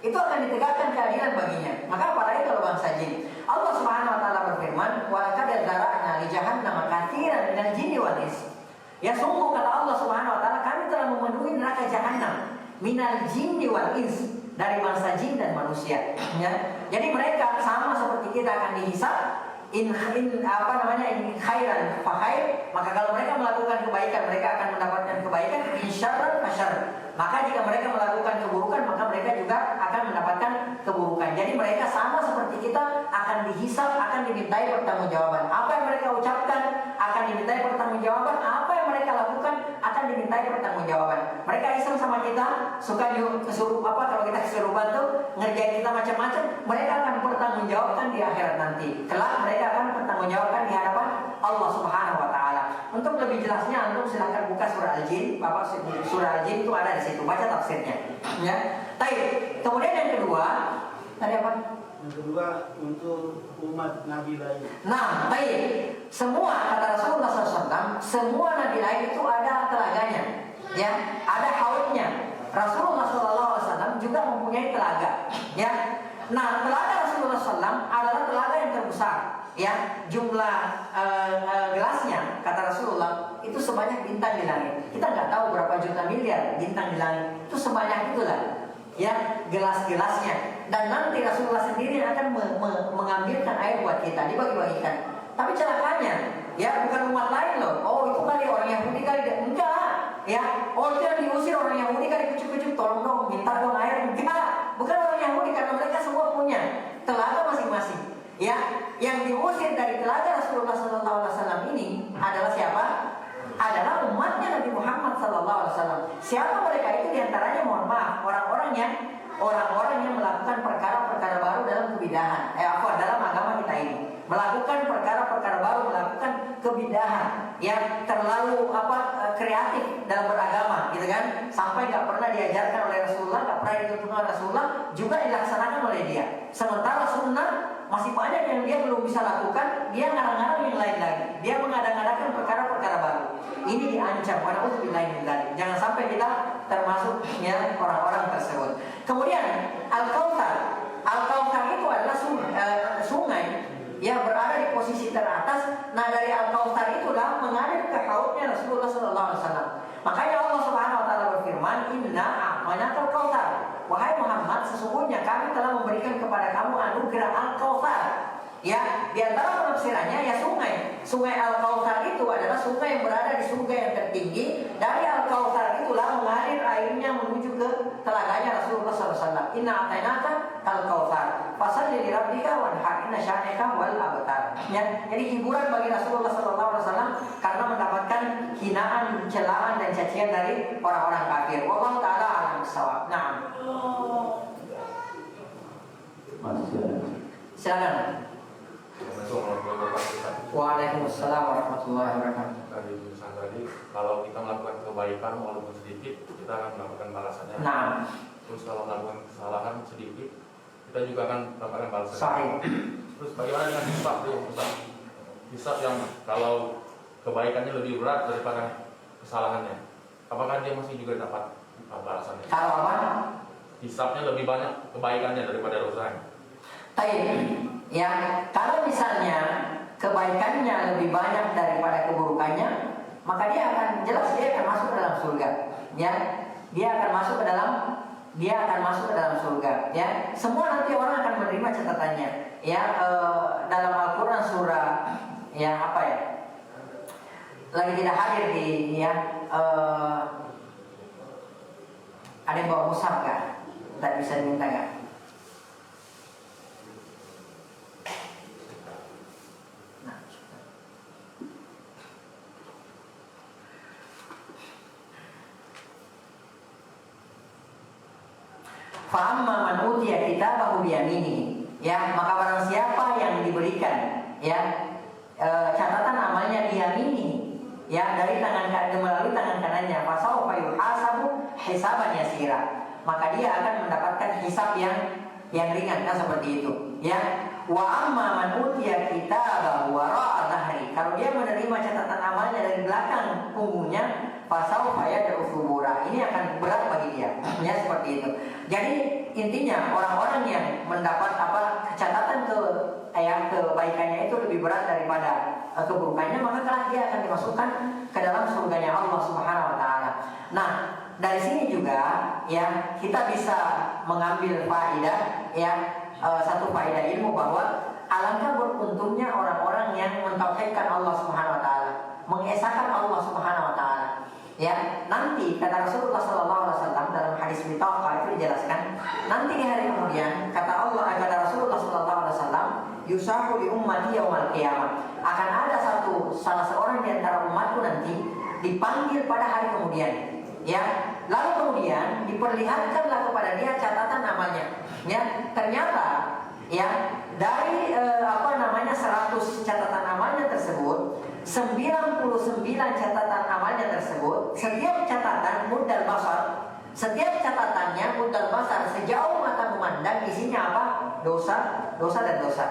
itu akan ditegakkan keadilan baginya. Maka apalagi kalau bangsa jin. Allah Subhanahu Wa Taala berfirman, wa laqad zara'na li jahannama katsiran minal jinni wal ins. Ya sungguh kata Allah Subhanahu Wa Taala, kami telah memenuhi neraka jahanam minal jinni wal ins, dari bangsa jin dan manusia. Ya. Jadi mereka sama seperti kita akan dihisab. In khairan fa khair, maka kalau mereka melakukan kebaikan mereka akan mendapatkan kebaikan, in syarran fa syarr. Maka jika mereka melakukan keburukan maka mereka juga akan mendapatkan keburukan. Jadi mereka sama seperti kita akan dihisab, akan dimintai pertanggungjawaban. Apa yang mereka ucapkan akan dimintai pertanggungjawaban, apa yang mereka lakukan akan dimintai pertanggungjawaban. Mereka iseng sama kita, suka kesuruh kalau kita kesurupan tuh ngerjain kita macam-macam, mereka akan bertanggungjawabkan di akhirat nanti. Kelak mereka akan bertanggungjawabkan di hadapan Allah Subhanahu Wa Taala. Untuk lebih jelasnya, antum silahkan buka surah Al-Jin. Bapak, surah Al-Jin itu ada di situ, baca tafsirnya. Ya. Baik. Kemudian yang kedua, tadi apa? Yang kedua untuk umat Nabi lain. Nah, baik. Semua kata Rasulullah SAW, semua Nabi lain itu ada telaganya, ya, ada haudnya. Rasulullah SAW juga mempunyai telaga, ya. Nah, telaga Rasulullah SAW adalah telaga yang terbesar, ya. Jumlah gelasnya kata Rasulullah itu sebanyak bintang di langit. Kita nggak tahu berapa juta miliar bintang di langit. Itu sebanyak itulah, ya, gelas-gelasnya. Dan nanti Rasulullah sendiri akan mengambilkan air buat kita, dibagi-bagikan. Tapi celakanya, ya, bukan umat lain loh. Oh, itu kali orang Yahudi kali, enggak, ya. Oh, itu yang diusir orang Yahudi kali, kucuk-kucuk, tolong dong, minta dong air. Enggak, bukan orang Yahudi, karena mereka semua punya telaga masing-masing. Ya, yang diusir dari telaga Rasulullah SAW ini adalah siapa? Adalah umatnya Nabi Muhammad SAW. Siapa mereka itu? Diantaranya, mohon maaf, orang-orang yang melakukan perkara-perkara baru dalam kebidahan, dalam agama kita ini, melakukan perkara-perkara baru, melakukan kebidahan, yang terlalu kreatif dalam beragama, gitu kan? Sampai nggak pernah diajarkan oleh Rasulullah, nggak pernah dituntun oleh Rasulullah, juga dilaksanakan oleh dia. Sementara sunnah masih banyak yang dia belum bisa lakukan, dia ngarang-ngarang yang lain lagi, dia mengadakan perkara-perkara baru. Ini diancam, wa'udzubillahi min dzalik. Jangan sampai kita termasuk ya orang-orang tersebut. Kemudian Al-Kautsar. Al-Kautsar itu adalah sungai yang berada di posisi teratas. Nah, dari Al-Kautsar itulah mengalir ke haudnya Rasulullah SAW. Makanya Allah Subhanahu Wa Taala berfirman, Inna a'tainakal kautsar. Wahai Muhammad, sesungguhnya kami telah memberikan kepada kamu anugerah Al-Kautsar. Ya, di antara penafsirannya ya sungai. Sungai Al-Kautsar itu adalah sungai yang berada di surga yang tertinggi. Dari Al-Kautsar itulah mengalir airnya menuju ke telaganya Rasulullah SAW. Inna a'tainaka al-kautsar. Fashalli li rabbika wanhar, inna syani'aka wal abtar. Ya, jadi hiburan bagi Rasulullah SAW karena mendapatkan hinaan, celaan dan cacian dari orang-orang kafir. Wallahu taala a'lam bissawab. Naam. Silakan. Waalaikumsalam warahmatullahi wabarakatuh. Tadi tulisan tadi, kalau kita melakukan kebaikan walaupun sedikit, kita akan mendapatkan balasannya. Nah, Terus kalau melakukan kesalahan sedikit, kita juga akan mendapatkan balasannya. sahih. Terus bagaimana dengan hisab tuh, Ustaz? Hisab yang kalau kebaikannya lebih berat daripada kesalahannya, apakah dia masih juga dapat balasannya? Kalau apa? Hisabnya lebih banyak kebaikannya daripada dosanya. Taib. Ya, kalau misalnya kebaikannya lebih banyak daripada keburukannya, maka dia akan masuk ke dalam surga. Ya, dia akan masuk ke dalam surga. Ya, semua nanti orang akan menerima catatannya. Ya, dalam Al-Quran surah yang apa ya? Lagi tidak hadir di ada yang bawa mushaf nggak? Tak bisa diminta nggak? Fa'amma man utiya kitabahu biyaminihi, ya, maka barang siapa yang diberikan catatan amalnya biyaminihi, ya, dari melalui tangan kanannya, fasawfa yuhasabu hisaban yasira, maka dia akan mendapatkan hisab yang ringan, kan seperti itu, ya. Wa amma man utiya kitabahu wara'a dhahri, kalau dia menerima catatan amalnya dari belakang punggungnya, fasawfa yad'u thubura, ini akan berat bagi dia, ya, seperti itu. Jadi intinya orang-orang yang mendapat catatan kebaikannya itu lebih berat daripada keburukannya, maka kelak dia akan dimasukkan ke dalam surganya Allah Subhanahu Wa Taala. Nah, dari sini juga ya kita bisa mengambil faedah, ya, satu faedah ilmu bahwa alangkah beruntungnya orang-orang yang mentauhidkan Allah Subhanahu Wa Taala, mengesahkan Allah Subhanahu Wa Taala. Ya, nanti kata Rasulullah SAW dalam hadis bitaqah itu dijelaskan, nanti di hari kemudian kata Rasulullah SAW, yusahu li ummati yaumal qiyamah, akan ada salah seorang di antara umatku nanti dipanggil pada hari kemudian, ya, lalu kemudian diperlihatkanlah kepada dia catatan amalnya, ya, ternyata ya dari 100 catatan amalnya tersebut, 99 catatan amalnya tersebut, setiap catatan muddal basar, setiap catatannya muddal basar, sejauh mata memandang isinya apa? Dosa dan dosa.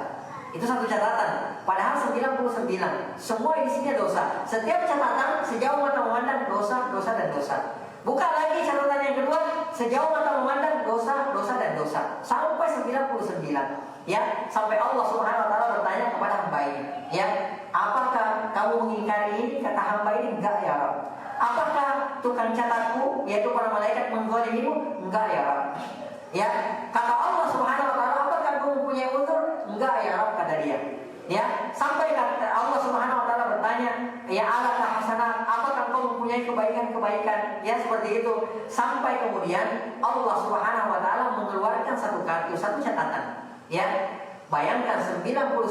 Itu satu catatan. Padahal 99 semua isinya dosa. Setiap catatan sejauh mata memandang dosa dan dosa. Buka lagi catatan yang kedua, sejauh mata memandang dosa dan dosa, sampai 99. Ya, sampai Allah Subhanahu Wa Taala bertanya kepada hamba ini, ya, apakah kamu mengingkari ini? Kata hamba ini, enggak ya Rabb. Apakah tukang catatku, yaitu para malaikat, menggolimimu? Enggak ya Rabb. Ya, kata Allah Subhanahu Wa Taala, apakah kamu mempunyai uzur? Enggak ya Rabb, kata dia. Ya, sampai Allah Subhanahu Wa Taala bertanya, ya alakah hasanah, apakah kau mempunyai kebaikan-kebaikan? Ya, seperti itu. Sampai kemudian Allah Subhanahu Wa Taala mengeluarkan satu kartu, satu catatan. Ya, bayangkan 99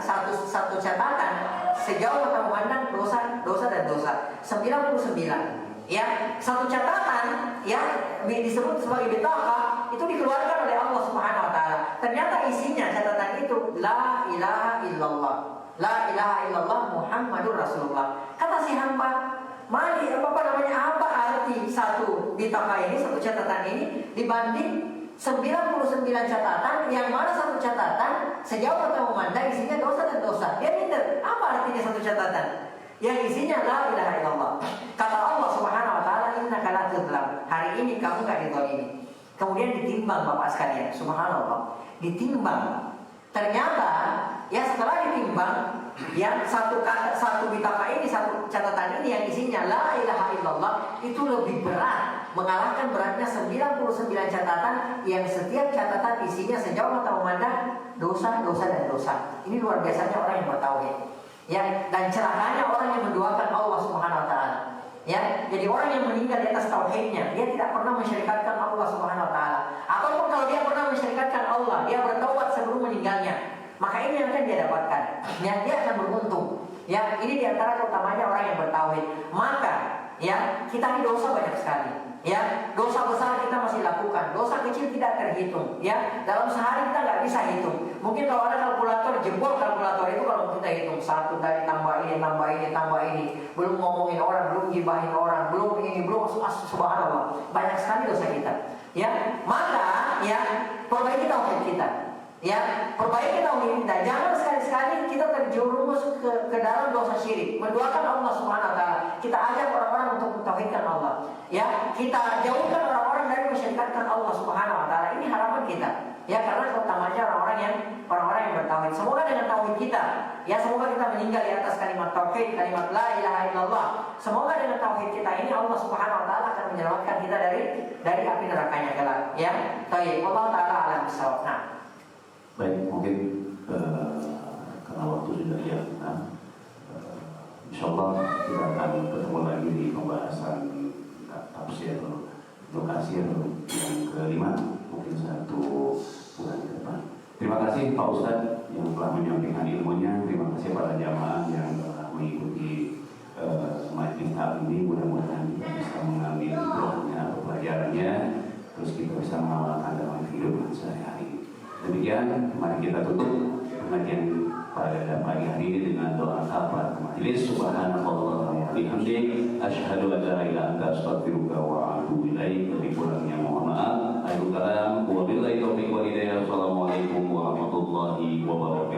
satu catatan, sejauh mata memandang dosa dan dosa. 99. Ya, satu catatan yang disebut sebagai bitaqah itu dikeluarkan oleh Allah Subhanahu Wa Taala. Ternyata isinya catatan itu la ilaha illallah. La ilaha illallah Muhammadur Rasulullah. Kata si hamba, apa arti satu bitaka ini, satu catatan ini dibanding 99 catatan, yang mana satu catatan sejauh mata memandang isinya dosa dan dosa. Dia minder, apa artinya satu catatan? Yang isinya la ilaha illallah. Kata Allah Subhanahu wa taala, innaka la tudlam. Hari ini kamu enggak dizalimi. Kemudian ditimbang Bapak sekalian, subhanallah. Ditimbang. Ternyata ya setelah ditimbang, ya satu bitaka ini, satu catatan ini yang isinya la ilaha illallah itu lebih berat, mengalahkan beratnya 99 catatan yang setiap catatan isinya sejauh mata memandang dosa, dosa dan dosa. Ini luar biasanya orang yang bertauhid. Ya, dan celakanya orang yang menduakan Allah Subhanahu wa taala. Ya, jadi orang yang meninggal di atas tauhidnya, dia tidak pernah mensyirikatkan Allah Subhanahu wa taala. Ataupun kalau dia pernah mensyirikatkan Allah, dia bertaubat sebelum meninggalnya. Maka ini yang akan dia dapatkan. Ya, dia akan beruntung. Ya, ini diantara keutamanya orang yang bertauhid. Maka, ya, kita ini dosa banyak sekali. Ya, dosa besar kita masih lakukan, dosa kecil tidak terhitung. Ya, dalam sehari kita nggak bisa hitung. Mungkin kalau ada kalkulator, jebol kalkulator itu kalau kita hitung satu dari tambah ini, tambah ini, belum ngomongin orang, belum gibahin orang, belum ini, belum subhanallah, banyak sekali dosa kita. Ya, maka ya perbaiki tauhid kita. Ya, perbaiki tauhid kita. Jangan sekali-sekali kita terjerumus ke dalam dosa syirik. Menduakan Allah Subhanahu wa taala. Kita ajak orang-orang untuk mentauhidkan Allah. Ya, kita jauhkan orang-orang dari mensyirikatkan Allah Subhanahu wa taala. Ini harapan kita. Ya, karena keutamanya orang-orang yang bertauhid. Semoga dengan tauhid kita, ya semoga kita meninggal di atas kalimat tauhid, kalimat la ilaha illallah. Semoga dengan tauhid kita ini Allah Subhanahu wa taala akan menyelamatkan kita dari api nerakanya kelak. Ya, baik. Allah taala alam bisawab. Nah, baik, mungkin karena waktu sudah ya, insyaallah kita akan ketemu lagi di pembahasan tafsir lokasi yang kelima, mungkin 1 bulan ke depan. Terima kasih Pak Ustadz yang telah menyampaikan ilmunya. Terima kasih para jamaah yang telah mengikuti majelis hari ini. Mudah-mudahan kita bisa mengambil blognya atau pelajarannya, terus kita bisa mengamalkan dalam kehidupan sehari-hari. Demikian, mari kita tutup pengajian pada pagi hari ini dengan doa kafaratul majelis. Subhanallah wa bihamdihi, asyhadu an la ilaha illa anta, astaghfiruka wa atubu ilaik. Lebih kurangnya mohon maaf. Akhirul kalam, wabillahi taufiq wal hidayah. Assalamualaikum warahmatullahi wabarakatuh.